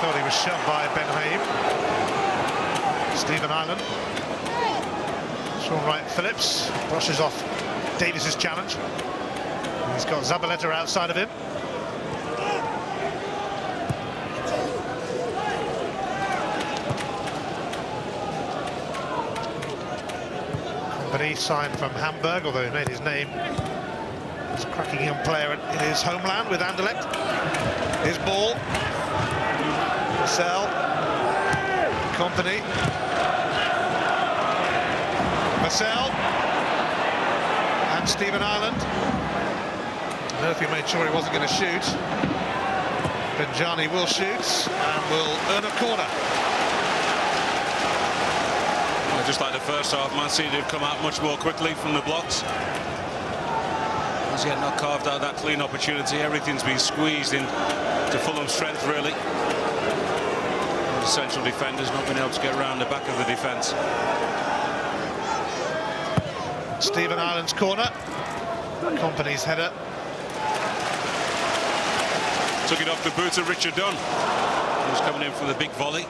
Thought he was shoved by Ben Haim. Stephen Ireland. Sean Wright Phillips brushes off Davis's challenge. He's got Zabaleta outside of him. Company signed from Hamburg, although he made his name as a cracking young player in his homeland with Anderlecht. His ball. Vassell, Company, Vassell, and Stephen Ireland. Murphy made sure he wasn't going to shoot. Benjani will shoot and will earn a corner. Well, just like the first half, Man City have come out much more quickly from the blocks. As yet not carved out that clean opportunity. Everything's been squeezed in to Fulham's strength, really. The central defenders not been able to get around the back of the defence. Stephen Ireland's corner. Company's header. Took it off the boot of Richard Dunn, who's coming in for the big volley.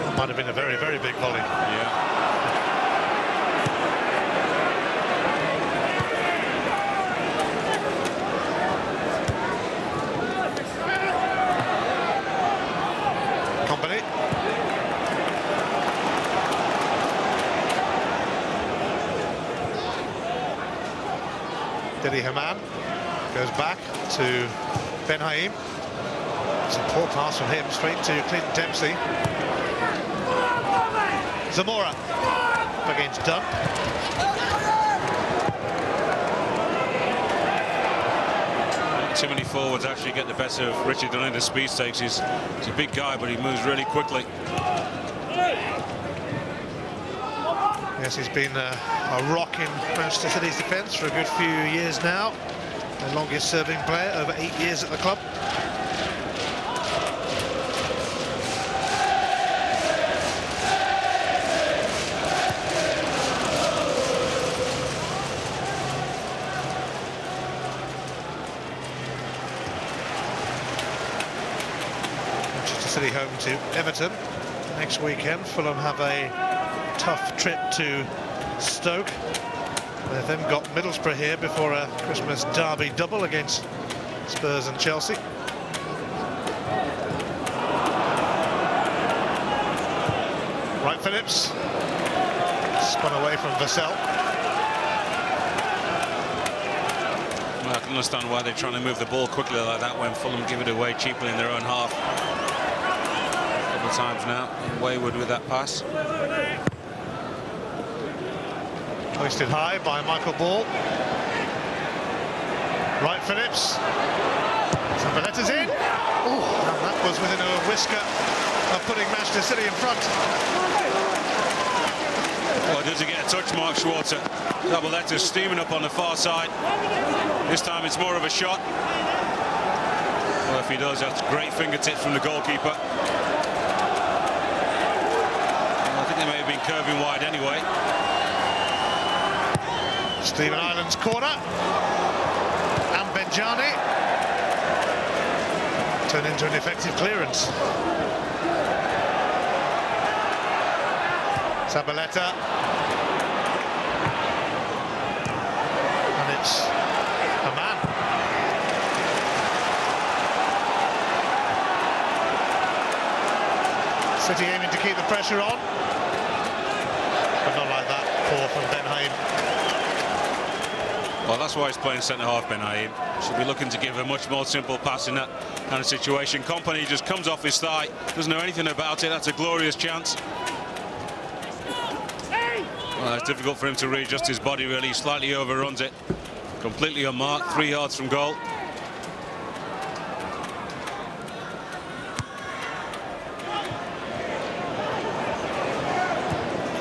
That might have been a very, very big volley. Yeah. Didi Haman goes back to Ben Haim. It's a poor pass from him straight to Clinton Dempsey. Zamora up against Dunn. too many forwards actually get the better of Richard Dunn in the speed stakes. He's a big guy, but he moves really quickly. Yes, he's been a rock in Manchester City's defence for a good few years now. The longest serving player, over 8 years at the club. Manchester City home to Everton next weekend. Fulham have a tough trip to Stoke. They've then got Middlesbrough here before a Christmas derby double against Spurs and Chelsea. Right, Phillips spun away from Vassell. Well, I can understand why they're trying to move the ball quickly like that when Fulham give it away cheaply in their own half. A couple of times now, wayward with that pass. Hoisted high by Michael Ball. Right, Phillips. Zabaleta's in. Oh, and that was within a whisker of putting Manchester City in front. Well, does he get a touch mark, Schwarzer? Zabaleta's steaming up on the far side. This time it's more of a shot. Well, if he does, that's great fingertips from the goalkeeper. Well, I think they may have been curving wide anyway. Stephen Ireland's corner, and Benjani turned into an effective clearance. Zabaleta, and it's a man. City aiming to keep the pressure on, but not like that. Poor from Ben Haim. Well, that's why he's playing centre-half, Ben Haim. Should be looking to give a much more simple pass in that kind of situation. Kompany just comes off his thigh, doesn't know anything about it. That's a glorious chance. Well, it's difficult for him to readjust his body, really. He slightly overruns it. Completely unmarked, 3 yards from goal.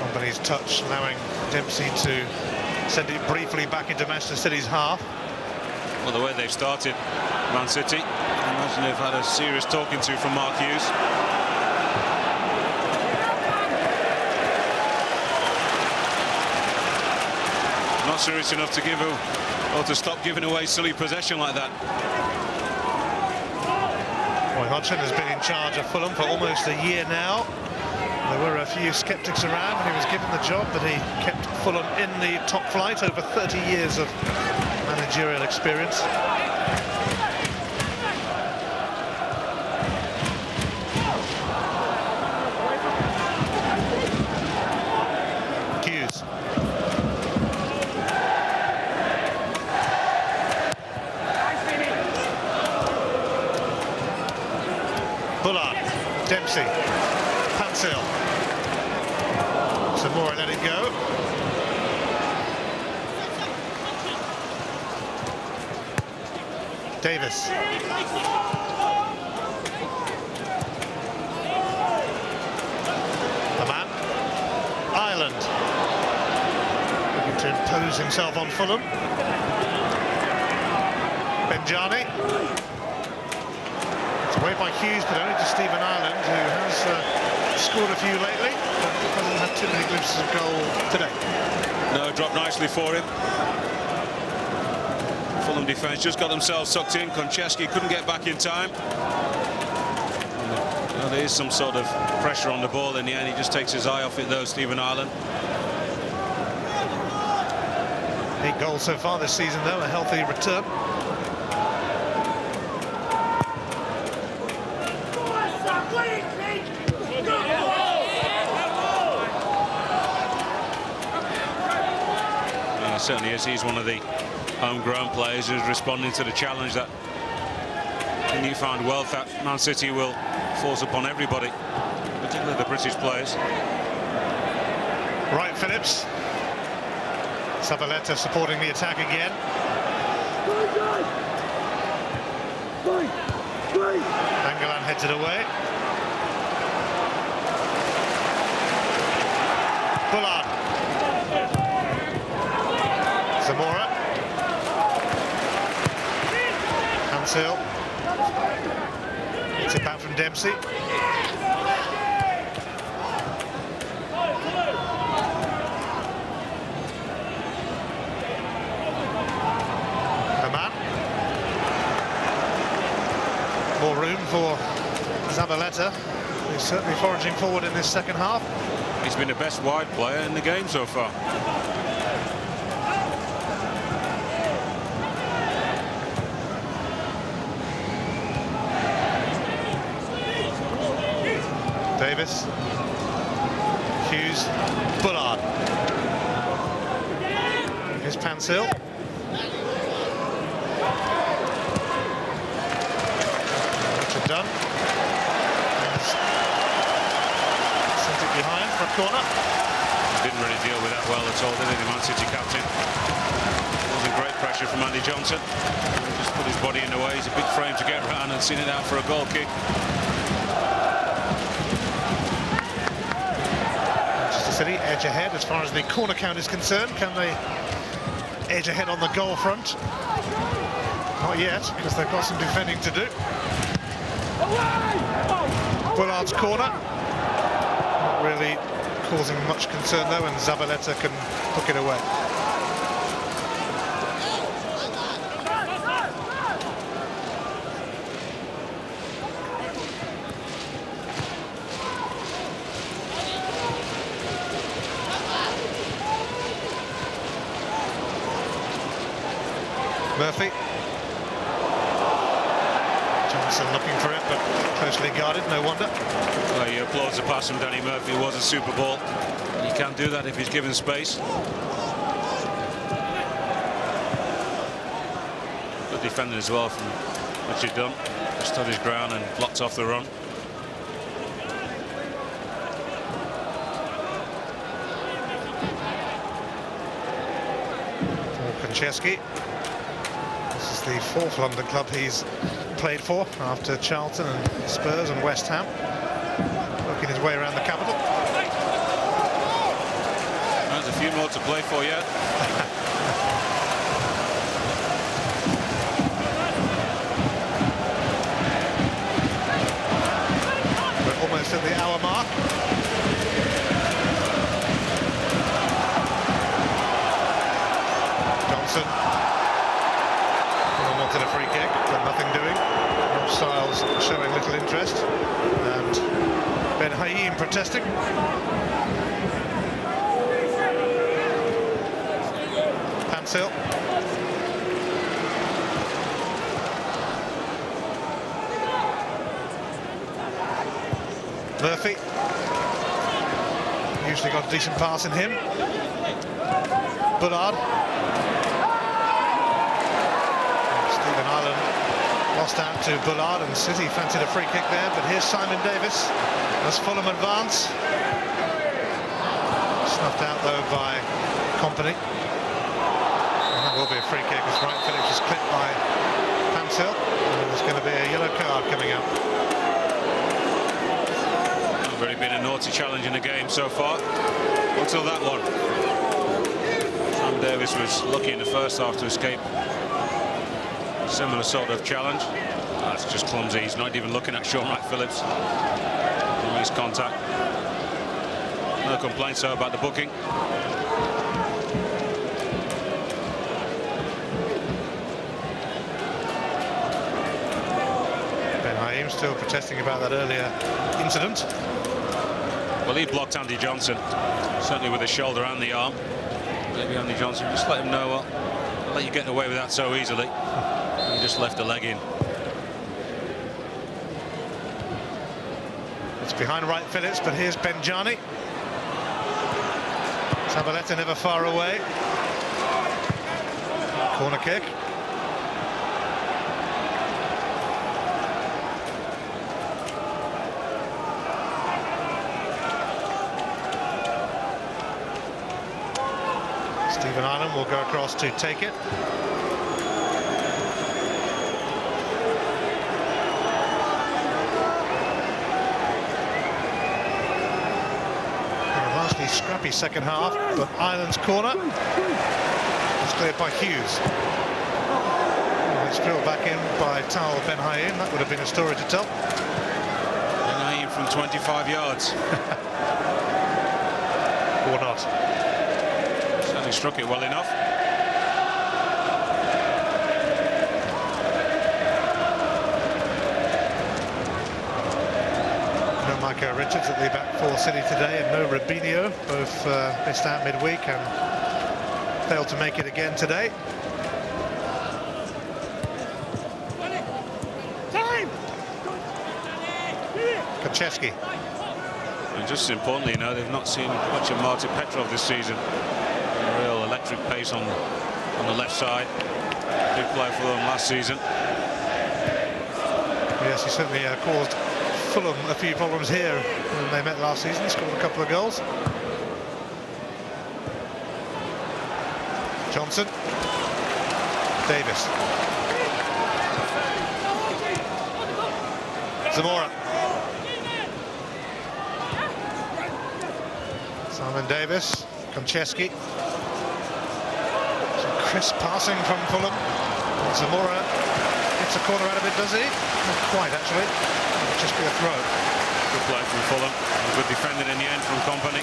Kompany's touch allowing Dempsey to send it briefly back into Manchester City's half. Well, the way they've started, Man City, I imagine they've had a serious talking to from Mark Hughes. Not serious enough to give or to stop giving away silly possession like that. Roy Hodgson has been in charge of Fulham for almost a year now. There were a few sceptics around when he was given the job, but he kept Fulham in the top flight over 30 years of managerial experience. Hughes. Bullard. Dempsey. Pansil. Samora let it go. Davis. The man. Ireland. Looking to impose himself on Fulham. Benjani. It's away by Hughes, but only to Stephen Ireland, who has scored a few lately, but hasn't had too many glimpses of goal today. No, dropped nicely for him. Fulham defence just got themselves sucked in. Konchesky couldn't get back in time. Well, there is some sort of pressure on the ball in the end. He just takes his eye off it, though, Stephen Ireland. 8 goals so far this season, though, a healthy return. Certainly is. He's one of the homegrown players who's responding to the challenge that in newfound wealth that Man City will force upon everybody, particularly the British players. Right, Phillips. Zabaleta supporting the attack again. Angolan heads it away. Bullard. Zamora. Hansel. It's it back from Dempsey. More room for Zabaleta, who's certainly foraging forward in this second half. He's been the best wide player in the game so far. Davis, Hughes, Bullard. Here's Pansil. Done. Sent it behind for a corner. Didn't really deal with that well at all, did he, the Man City captain? Wasn't great pressure from Andy Johnson. He just put his body in the way. He's a big frame to get around and seen it out for a goal kick. Manchester City edge ahead as far as the corner count is concerned. Can they edge ahead on the goal front? Not yet, because they've got some defending to do. Bullard's corner, not really causing much concern though, and Zabaleta can hook it away. Murphy. Johnson looking for it, but closely guarded, no wonder. Well, he applauds the pass from Danny Murphy. It was a super ball. He can't do that if he's given space. Good defending as well from Richard Dunn. Stood his ground and blocked off the run. Konchesky. This is the fourth London club he's played for after Charlton and Spurs and West Ham. Working his way around the capital. There's a few more to play for yet. We're almost at the hour mark. Johnson. Wanted a free kick, but nothing doing. Rob Styles showing little interest, and Ben Haim protesting. Pansil. Murphy. Usually got a decent pass in him. Bullard. Ireland lost out to Bullard, and City fancied a free kick there, but here's Simon Davis as Fulham advance. Snuffed out though by Company. And that will be a free kick as Wright Phillips is clipped by Pansil, and there's going to be a yellow card coming up. Not really been a naughty challenge in the game so far until that one. Sam Davis was lucky in the first half to escape similar sort of challenge. That's just clumsy. He's not even looking at Sean Wright Phillips. He makes contact. No complaints though about the booking. Ben Haim still protesting about that earlier incident. Well, he blocked Andy Johnson, certainly with the shoulder and the arm. Maybe Andy Johnson just let him know, well, I'll let you get away with that so easily. He just left the leg in. It's behind Wright Phillips, but here's Benjani. Zabaleta never far away. Corner kick. Stephen Ireland will go across to take it. scrappy second half, but Ireland's corner is cleared by Hughes. And it's drilled back in by Tal Ben Haim. That would have been a story to tell. Ben Haim from 25 yards. Or not. Certainly struck it well enough. Michael Richards at the back for City today, and no Rubinho. Both missed out midweek and failed to make it again today. Konchesky. And just as importantly, you know, they've not seen much of Martin Petrov this season. A real electric pace on the left side. Big play for them last season. Yes, he certainly caused Fulham a few problems here when they met last season. Scored a couple of goals. Johnson. Davis. Zamora. Simon Davis. Konchesky. Some crisp passing from Fulham. And Zamora gets a corner out of it, does he? Not quite, actually. It'll just be a throw. Good play from Fulham. Good defending in the end from Company.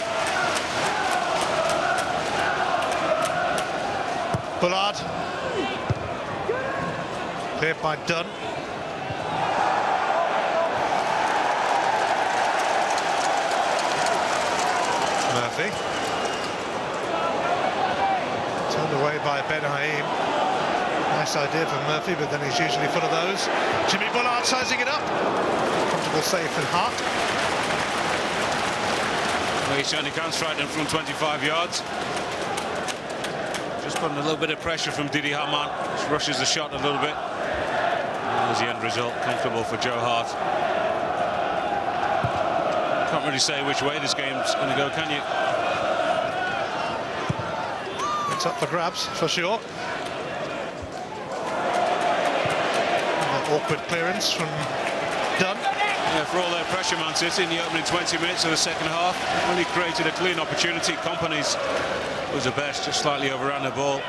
Bullard. Cleared by Dunn. Murphy. Turned away by Ben Haim. Nice idea for Murphy, but then he's usually full of those. Jimmy Bullard sizing it up. Comfortable save for Hart. Well, he certainly can strike them from 25 yards. Just putting a little bit of pressure from Didi Hamann. Just rushes the shot a little bit. And there's the end result. Comfortable for Joe Hart. Can't really say which way this game's going to go, can you? It's up for grabs, for sure. Awkward clearance from Dunn. Yeah, for all their pressure, Man City, in the opening 20 minutes of the second half, really created a clean opportunity. Company's was the best, just slightly overran the ball.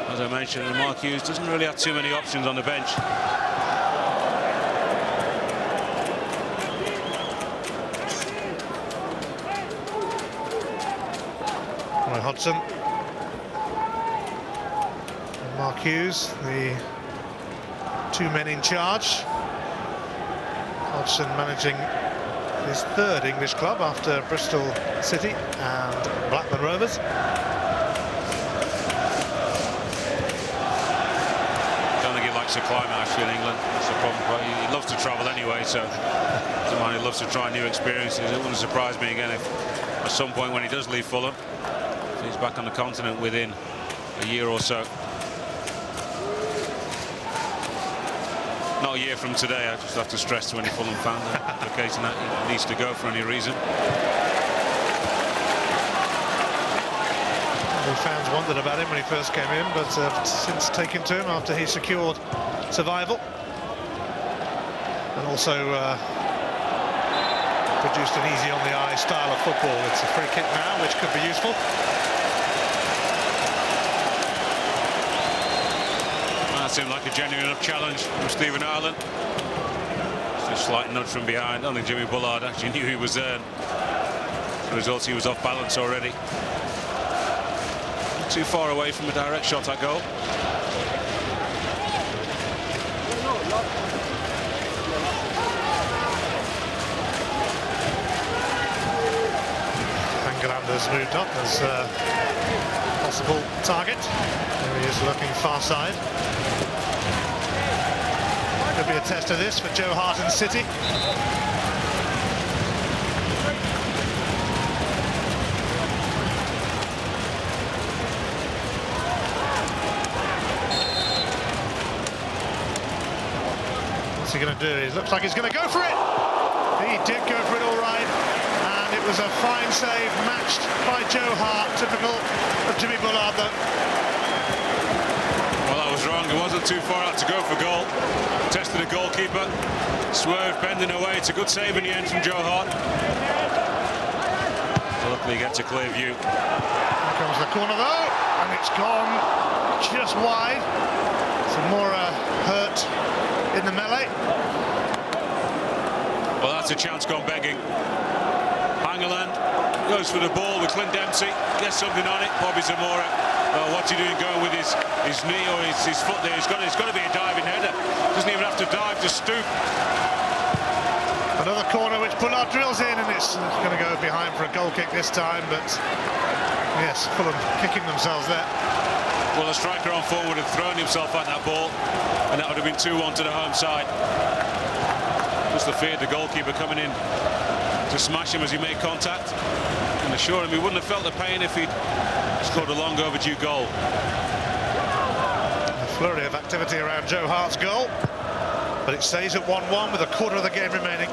As I mentioned, and Mark Hughes doesn't really have too many options on the bench. Roy Hodgson. And Mark Hughes, the two men in charge. Hodgson managing his third English club after Bristol City and Blackburn Rovers. Don't think he likes the climate actually in England. That's the problem. But he loves to travel anyway, so he's a man who loves to try new experiences. It wouldn't surprise me again if at some point when he does leave Fulham, he's back on the continent within a year or so. Not a year from today. I just have to stress to any Fulham fan that indicating that he needs to go for any reason. The fans wondered about him when he first came in, but since taken to him after he secured survival, and also produced an easy on the eye style of football. It's a free kick now, which could be useful. Seemed like a genuine enough challenge from Stephen Ireland. Just a slight nudge from behind. I don't think Jimmy Bullard actually knew he was there. As a result, he was off balance already. Not too far away from a direct shot at goal. Angelander's moved up as possible target. There he is looking far side. Could be a test of this for Joe Hart and City. What's he going to do? It looks like he's going to go for it. He did go for it all right. And it was a fine save, matched by Joe Hart. Typical of Jimmy Bullard, though. Well, that was wrong. It wasn't too far out to go for goal. Tested the goalkeeper. Swerved, bending away. It's a good save in the end from Joe Hart. So quickly gets a clear view. Here comes the corner though, and it's gone just wide. Some more hurt in the melee. Well, that's a chance gone begging. Hangeland goes for the ball with Clint Dempsey, gets something on it. Bobby Zamora, what's he doing going with his knee or his foot there? It's got to be a diving header. Doesn't even have to dive, just stoop. Another corner which Bullard drills in, and it's going to go behind for a goal kick this time, but yes, Fulham kicking themselves there. Well, a striker on form would have thrown himself at that ball, and that would have been 2-1 to the home side. Just the fear of the goalkeeper coming in to smash him as he made contact, and assure him he wouldn't have felt the pain if he'd scored a long overdue goal. A flurry of activity around Joe Hart's goal, but it stays at 1-1 with a quarter of the game remaining.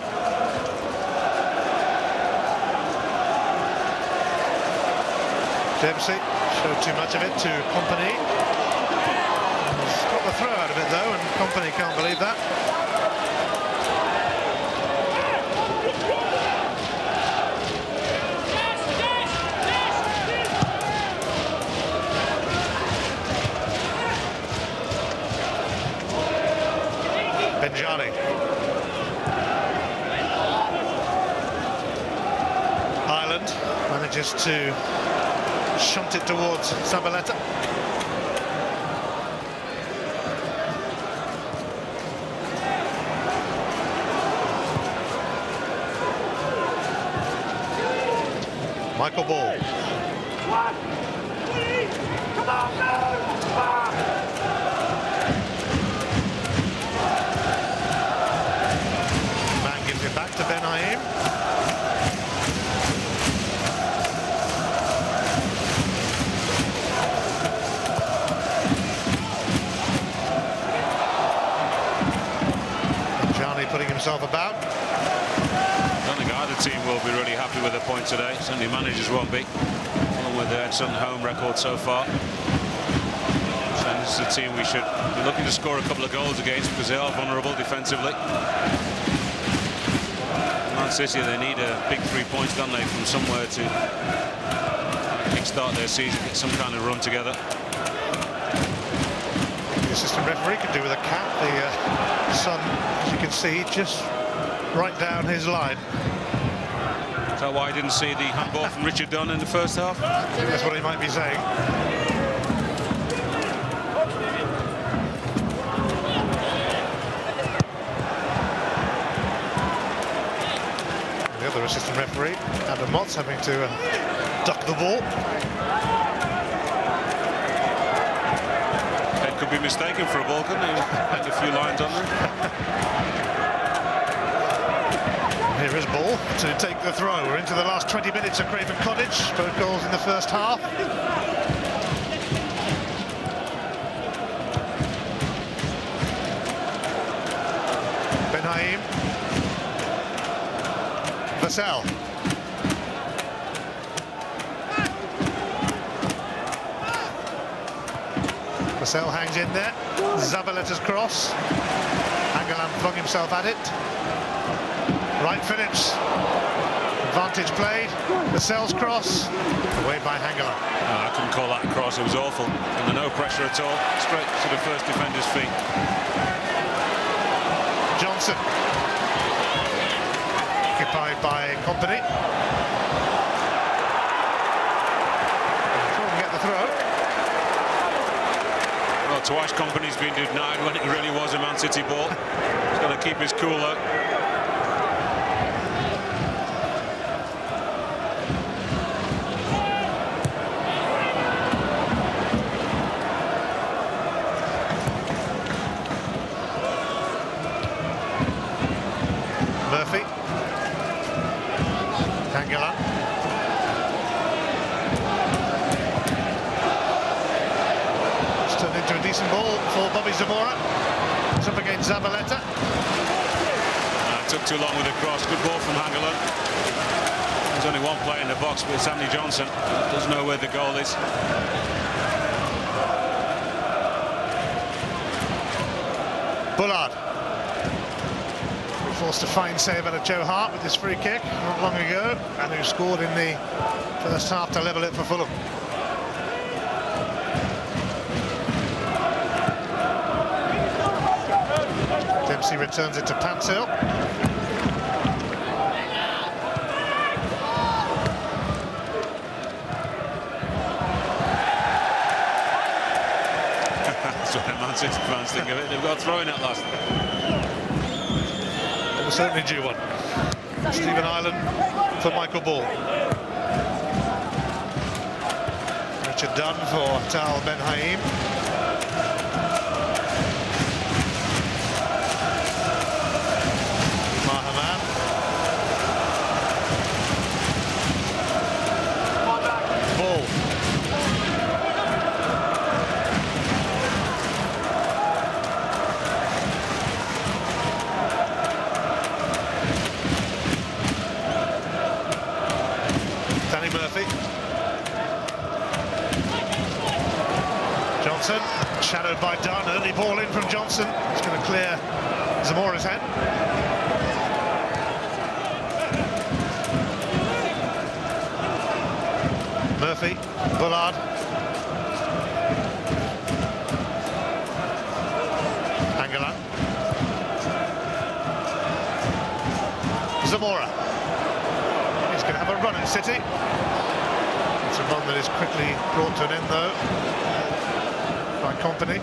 Dempsey showed too much of it to Company. He's got the throw out of it though, and Company can't believe that. Benjani. Ireland manages to shunt it towards Zabaleta. Michael Ball. Come on, Man gives it back to Ben Haim. Putting himself about. I don't think either team will be really happy with the point today. Certainly managers won't be. Along with their excellent home record so far. So this is a team we should be looking to score a couple of goals against, because they are vulnerable defensively. Man City, they need a big 3 points, don't they, from somewhere to kickstart their season, get some kind of run together. The assistant referee could do with a cap. The sun, as you can see, just right down his line. Is that why I didn't see the handball from Richard Dunn in the first half? I think that's what he might be saying. The other assistant referee, Adam Motts, having to duck the ball. Could be mistaken for a ball, couldn't he? Like a few lines on there. Here is Ball to take the throw. We're into the last 20 minutes of Craven Cottage. Both goals in the first half. Ben Haim. Vassell. Vassell hangs in there. Zabaleta's cross. Hangeland flung himself at it. Wright Phillips. Advantage played. Vassell's cross. Away by Hangeland. No, I couldn't call that a cross. It was awful. Under no pressure at all. Straight to the first defender's feet. Johnson. Occupied by Company. Before we get the throw. Well, twice Company's been denied when it really was a Man City ball. He's got to keep his cool though. Murphy. Hangeland. Turned into a decent ball for Bobby Zamora. It's up against Zabaleta. Took too long with the cross. Good ball from Hangeland. There's only one player in the box, but it's Andy Johnson. Doesn't know where the goal is. Bullard. course, the fine save out of Joe Hart with his free kick not long ago, and who scored in the first half to level it for Fulham. Dempsey returns it to Pantil. That's what the Man City fans think of it. They've got a throw in at last. It was certainly due one. Stephen Ireland for Michael Ball. Richard Dunn for Tal Ben Haim. Mahaman. Ball. Murphy. Johnson, shadowed by Dunn. Early ball in from Johnson. It's going to clear Zamora's head. Murphy, Bullard. Angolan. Zamora. He's going to have a run at City. It's a run that is quickly brought to an end, though, by Company.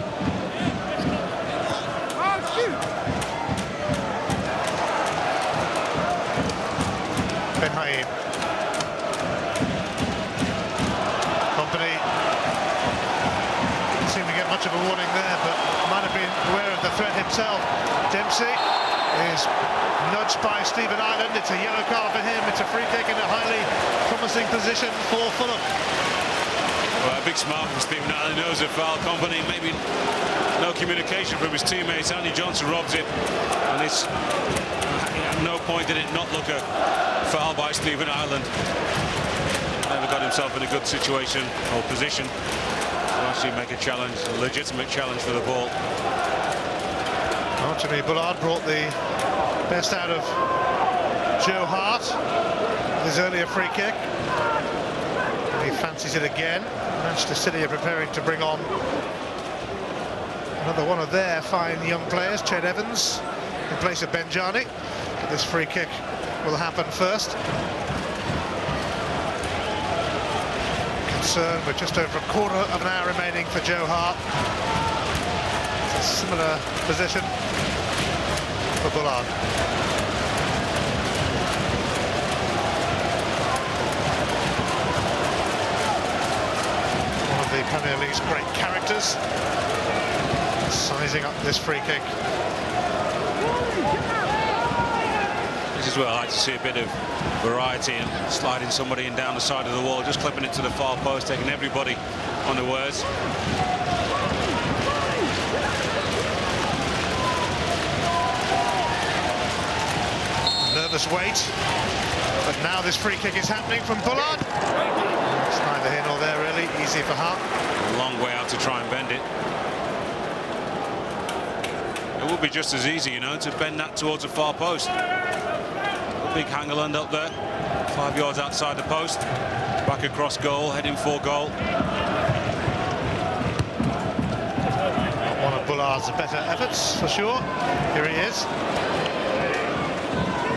Ben Haim. Company didn't seem to get much of a warning there, but might have been aware of the threat himself. Dempsey is nudged by Stephen Ireland. It's a yellow card for him. It's a free kick in a highly promising position for Fulham. Well, a big smile from Stephen Ireland. Knows a foul. Company, maybe no communication from his teammates. Andy Johnson robs it, and it's at no point did it not look a foul by Stephen Ireland. Never got himself in a good situation or position to actually make a challenge, a legitimate challenge for the ball. Jimmy Bullard brought the best out of Joe Hart with his earlier free kick. And he fancies it again. Manchester City are preparing to bring on another one of their fine young players, Ched Evans, in place of Benjani. But this free kick will happen first. Concerned with just over a quarter of an hour remaining for Joe Hart. It's a similar position for Bullard. One of the Premier League's great characters, sizing up this free kick. This is where I like to see a bit of variety and sliding somebody in down the side of the wall, just clipping it to the far post, taking everybody unawares. Nervous wait, but now this free kick is happening from Bullard. It's neither here nor there, really. Easy for Hart. A long way out to try and bend it. It would be just as easy, you know, to bend that towards the far post. A big Hangeland up there, 5 yards outside the post, back across goal, heading for goal. Not one of Bullard's better efforts, for sure. Here he is.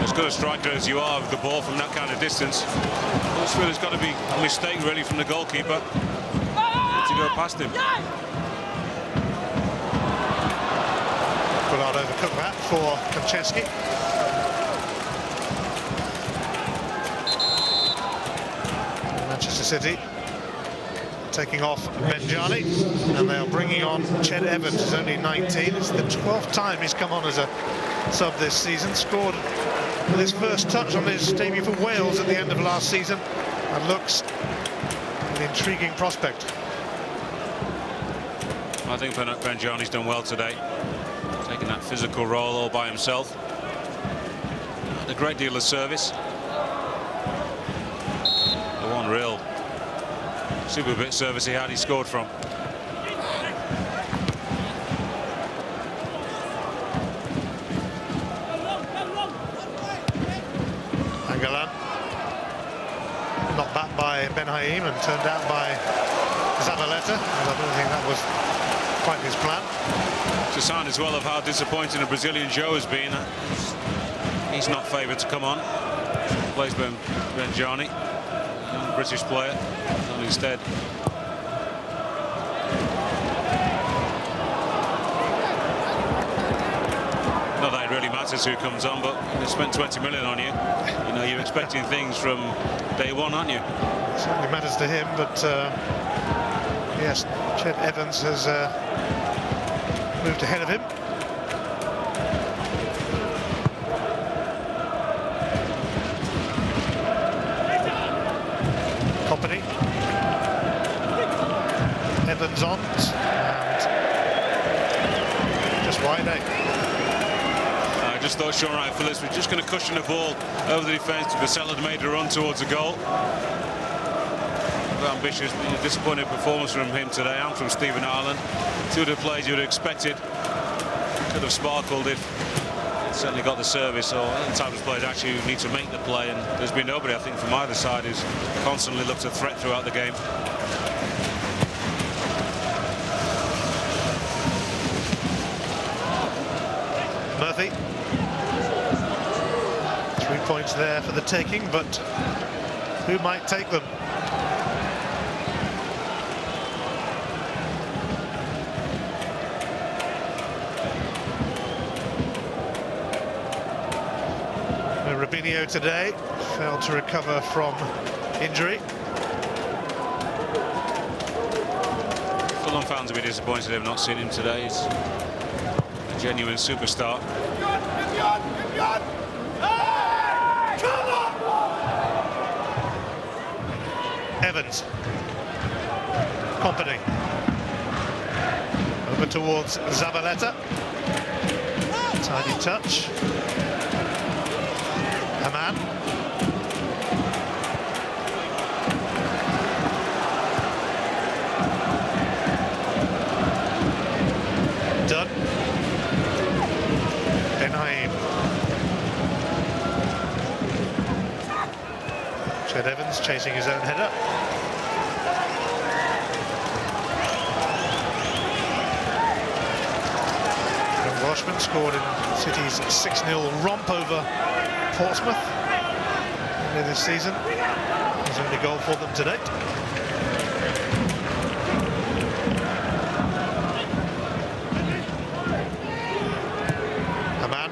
As good a striker as you are of the ball from that kind of distance, I just feel there's got to be a mistake really from the goalkeeper to go past him. Bullard overcooked that for Konchesky. Manchester City taking off Benjani, and they are bringing on Ched Evans, who's only 19. It's the 12th time he's come on as a sub this season. Scored with his first touch on his debut for Wales at the end of last season, and looks an intriguing prospect. I think Benjani's done well today, taking that physical role all by himself. A great deal of service. The one real super bit service he had, he scored from. Naim and turned down by Zabaleta. I don't think that was quite his plan. It's a sign as well of how disappointing the Brazilian Joe has been. He's not favoured to come on. Plays Benjani, young British player, and instead. Not that it really matters who comes on, but they spent 20 million on you. You know, you're expecting things from day one, aren't you? It certainly matters to him, but yes, Chet Evans has moved ahead of him. Company. Evans on, and just wide out. I just thought Sean Wright Phillips was just going to cushion the ball over the defence. Vassell had made a run towards the goal. Ambitious, disappointing performance from him today and from Stephen Ireland. Two of the plays you would have expected could have sparkled if certainly got the service, or the type of players actually need to make the play, and there's been nobody, I think, from either side who's constantly looked a threat throughout the game. Murphy. 3 points there for the taking, but who might take them? Robinho today failed to recover from injury. Fulham fans will be disappointed they've not seen him today. He's a genuine superstar. Evans. Company. Over towards Zabaleta. Tidy touch. A man. Done. Naim. Chet Evans chasing his own header. Washman scored in City's 6-0 romp over Portsmouth earlier this season. His only goal for them to date. A man.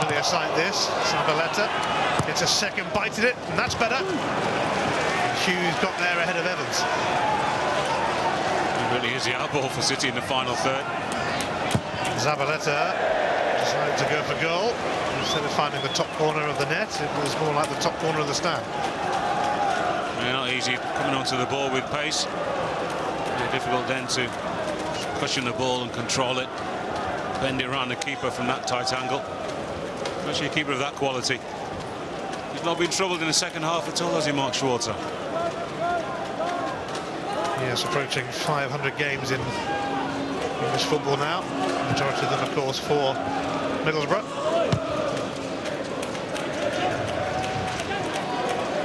Familiar sight this. Zabaleta gets a second bite at it, and that's better. Hughes got there ahead of Evans. It really is the outball for City in the final third. Zabaleta decided to go for goal. Instead of finding the top corner of the net, it was more like the top corner of the stand. Yeah, not easy coming onto the ball with pace. Very difficult then to cushion the ball and control it, bend it around the keeper from that tight angle. Especially a keeper of that quality. He's not been troubled in the second half at all, has he, Mark Schwarzer? Yes, approaching 500 games in English football now. Majority of them, of course, for Middlesbrough.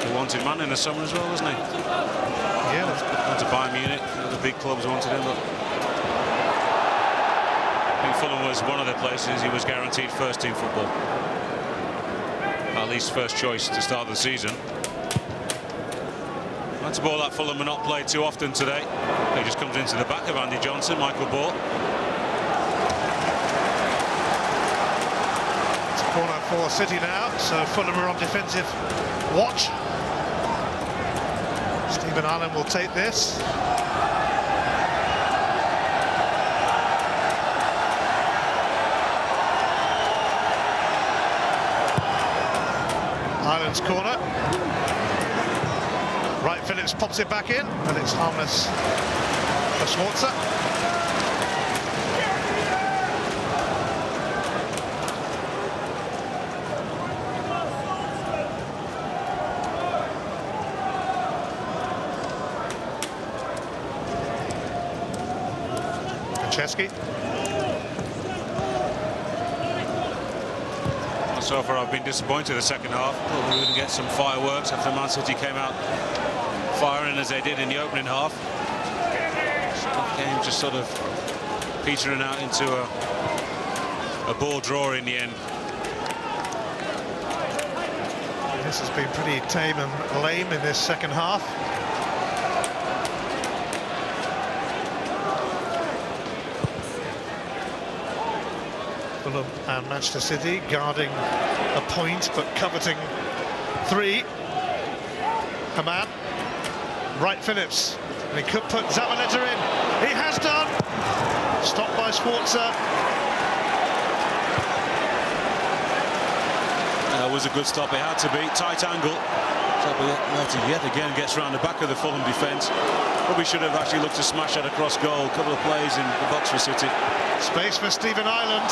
The wanted man in the summer as well, wasn't he? Yeah. Went to Bayern Munich. The big clubs wanted him, but I think Fulham was one of the places he was guaranteed first-team football. At least first choice to start the season. That's a ball that Fulham have not played too often today. He just comes into the back of Andy Johnson, Michael Ball. It's a corner for City now, so Fulham are on defensive watch. Stephen Ireland will take this. Ireland's corner. Wright Phillips pops it back in, and it's harmless for Schwarzer. So far I've been disappointed the second half. Thought we were going to get some fireworks after Man City came out firing as they did in the opening half. The game just sort of petering out into a ball draw in the end. This has been pretty tame and lame in this second half. Fulham and Manchester City guarding a point but coveting 3. Haman, Wright Phillips, and he could put Zabaleta in. He has done. Stopped by Schwarzer. That was a good stop. It had to be tight angle. Zabaleta yet again gets around the back of the Fulham defence. Probably should have actually looked to smash that across goal. A couple of plays in the box for City. Space for Stephen Ireland.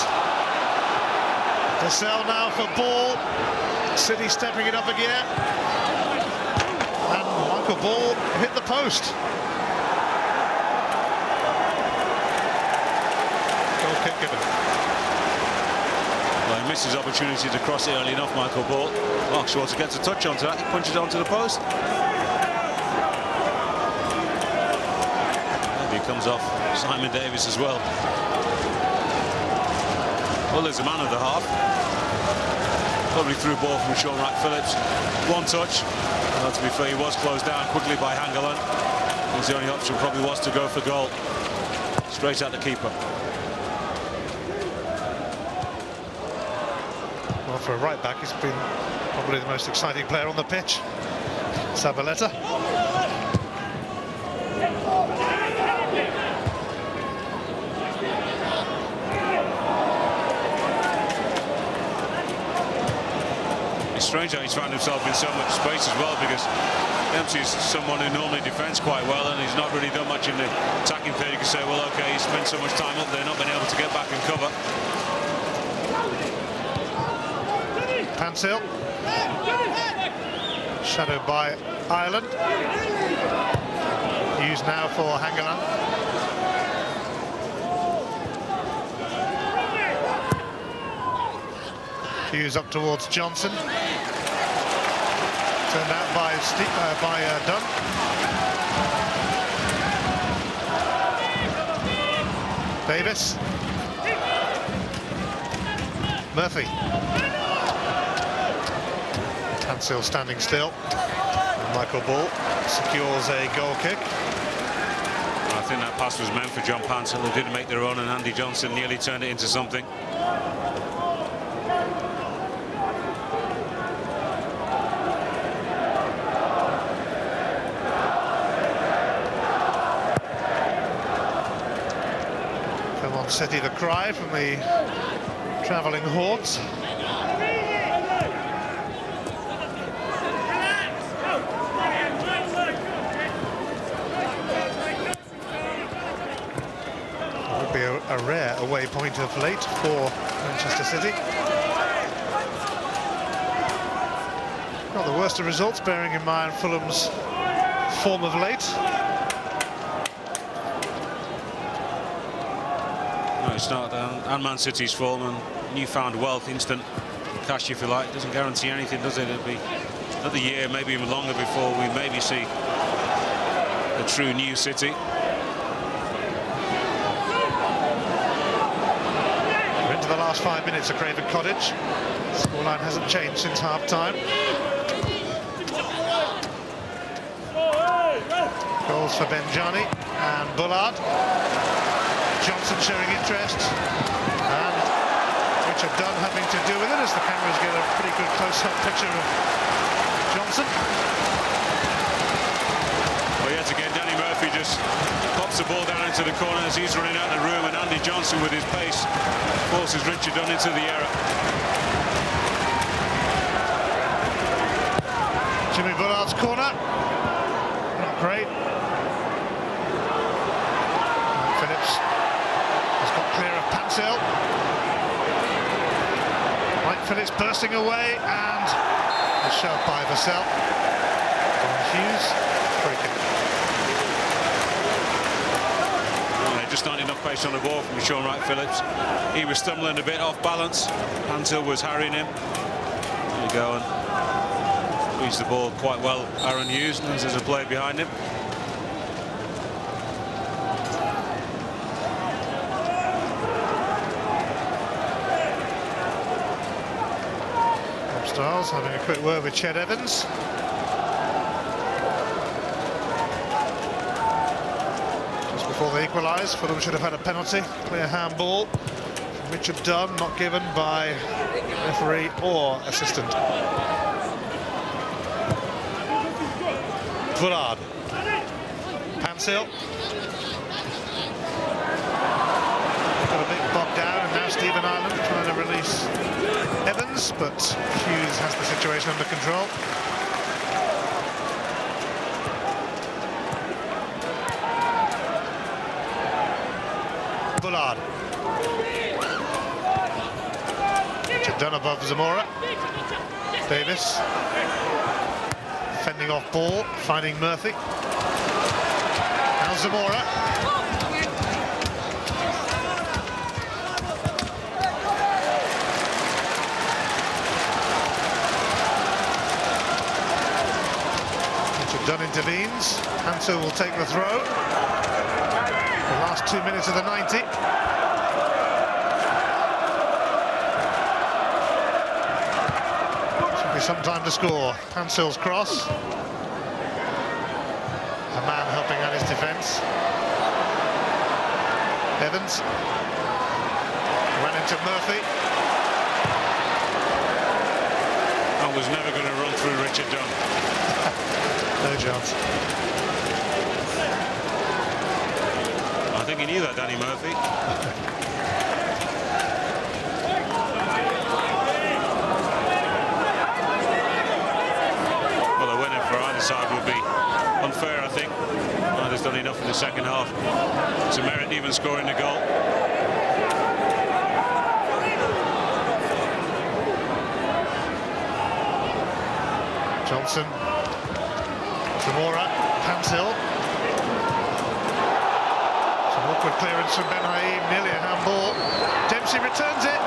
Cassell now for ball. City stepping it up a gear. And Michael Ball hit the post. Goal kick given. Well, he missed his opportunity to cross it early enough, Michael Ball. Mark Schwarzer gets a touch onto that. He punches it onto the post. Maybe he comes off Simon Davis as well. Well, there's a man of the half. Probably through ball from Sean Wright Phillips. One touch. Well, to be fair, he was closed down quickly by Hangeland. His only option probably was to go for goal. Straight at the keeper. Well, for a right back, he's been probably the most exciting player on the pitch. Zabaleta. It's strange how he's found himself in so much space as well, because Dempsey is someone who normally defends quite well, and he's not really done much in the attacking third. You can say, well, okay, he's spent so much time up there, not been able to get back and cover. Pansel. Shadowed by Ireland. Used now for Hangeland. Hughes up towards Johnson. Turned out by Dunn. Davis. Murphy. Pansel standing still. And Michael Ball secures a goal kick. I think that pass was meant for John Pansel, who didn't make the run, and Andy Johnson nearly turned it into something. City the cry from the travelling hordes. It would be a rare away point of late for Manchester City. Not the worst of results, bearing in mind Fulham's form of late. It's not, and Man City's form and newfound wealth, instant cash if you like, doesn't guarantee anything, does it? It'll be another year, maybe even longer, before we maybe see a true new City. We're into the last 5 minutes of Craven Cottage. The scoreline hasn't changed since half-time. Goals for Benjani and Bullard. Johnson showing interest, and Richard Dunn having to do with it as the cameras get a pretty good close-up picture of Johnson. Well, yet again, Danny Murphy just pops the ball down into the corner as he's running out of the room, and Andy Johnson, with his pace, forces Richard Dunn into the error. Jimmy Bullard's corner, not great. Phillips got clear of Pansel. Wright Phillips bursting away, and a shove by Vassell. Hughes, free kick. Well, it just not enough pace on the ball from Sean Wright-Phillips. He was stumbling a bit off balance. Hansel was harrying him. There you go, and reached the ball quite well, Aaron Hughes, and there's a player behind him. Styles having a quick word with Ched Evans. Just before they equalised, Fulham should have had a penalty. Clear handball. Richard Dunn, not given by referee or assistant. Bullard. Pansil. Got a bit bogged down, and now Stephen Ireland trying to release Evans, but Hughes has the situation under control. Bullard. Richard Dunn above Zamora. Davis. Fending off ball, finding Murphy. Now Zamora. Dunn intervenes. Hansel will take the throw. The last 2 minutes of the 90. Should be some time to score. Hansel's cross. A man helping out his defence. Evans. Ran into Murphy. I was never going to run through Richard Dunn. No chance. I think he knew that, Danny Murphy. Well, a winner for either side would be unfair, I think. Neither's done enough in the second half to merit even scoring the goal. Johnson. Zamora, Pansil. Some awkward clearance from Ben Haim, nearly a handball. Dempsey returns it.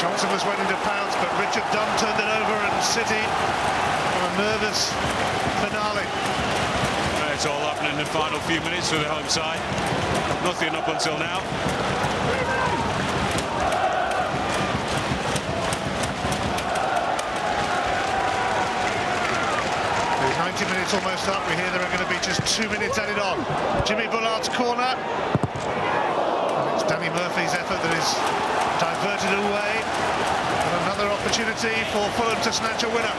Johnson was waiting to pounce, but Richard Dunn turned it over, and City on a nervous finale. It's all happening in the final few minutes for the home side. Nothing up until now. 90 minutes almost up. We hear there are going to be just 2 minutes added on. Jimmy Bullard's corner. And it's Danny Murphy's effort that is diverted away. And another opportunity for Fulham to snatch a winner.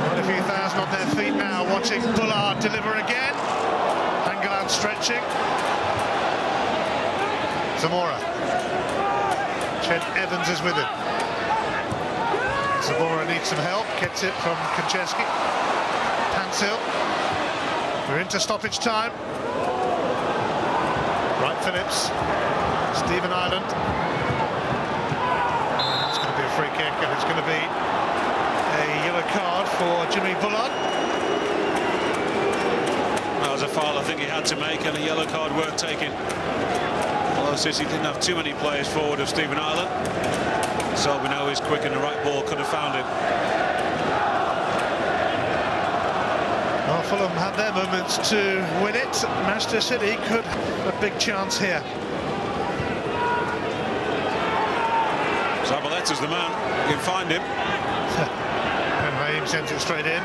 Quite a few thousand on their feet now, watching Bullard deliver again. Angelan stretching. Zamora. Ched Evans is with him. Zamora needs some help, gets it from Konchesky. Pansil. We're into stoppage time. Wright-Phillips. Stephen Ireland. It's going to be a free kick, and it's going to be a yellow card for Jimmy Bullard. That was a foul I think he had to make, and a yellow card worth taking. City didn't have too many players forward of Stephen Ireland, so we know he's quick and the right ball could have found him. Well, Fulham had their moments to win it. Manchester City could have a big chance here. Zabaleta's the man. You can find him. And Raheem sends it straight in.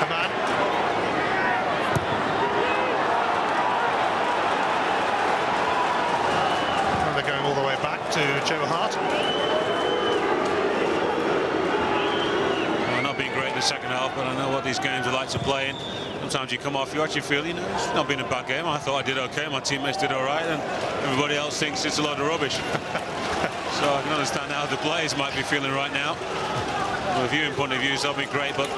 Command. Going all the way back to Joe Hart. Well, not been great in the second half, but I know what these games are like to play in. Sometimes you come off, you actually feel, it's not been a bad game. I thought I did okay, my teammates did all right, and everybody else thinks it's a load of rubbish. So I can understand how the players might be feeling right now. From a viewing point of view, it's not been great, but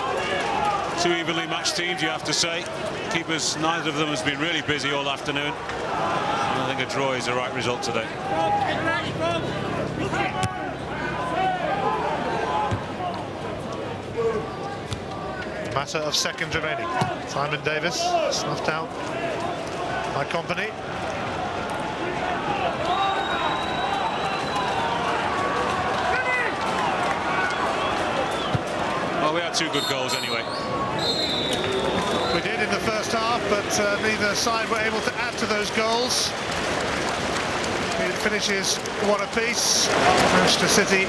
two evenly matched teams, you have to say. Keepers, neither of them has been really busy all afternoon. I think a draw is the right result today. Matter of seconds remaining. Simon Davis snuffed out by Company. Well, we had 2 good goals anyway. We did in the first half, but neither side were able to add to those goals. It finishes 1 apiece. Manchester City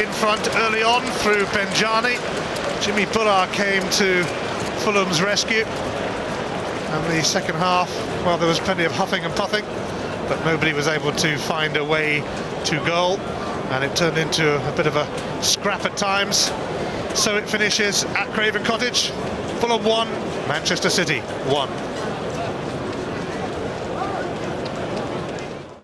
in front early on through Benjani. Jimmy Bullard came to Fulham's rescue. And the second half, well, there was plenty of huffing and puffing, but nobody was able to find a way to goal. And it turned into a bit of a scrap at times. So it finishes at Craven Cottage. Fulham 1, Manchester City 1.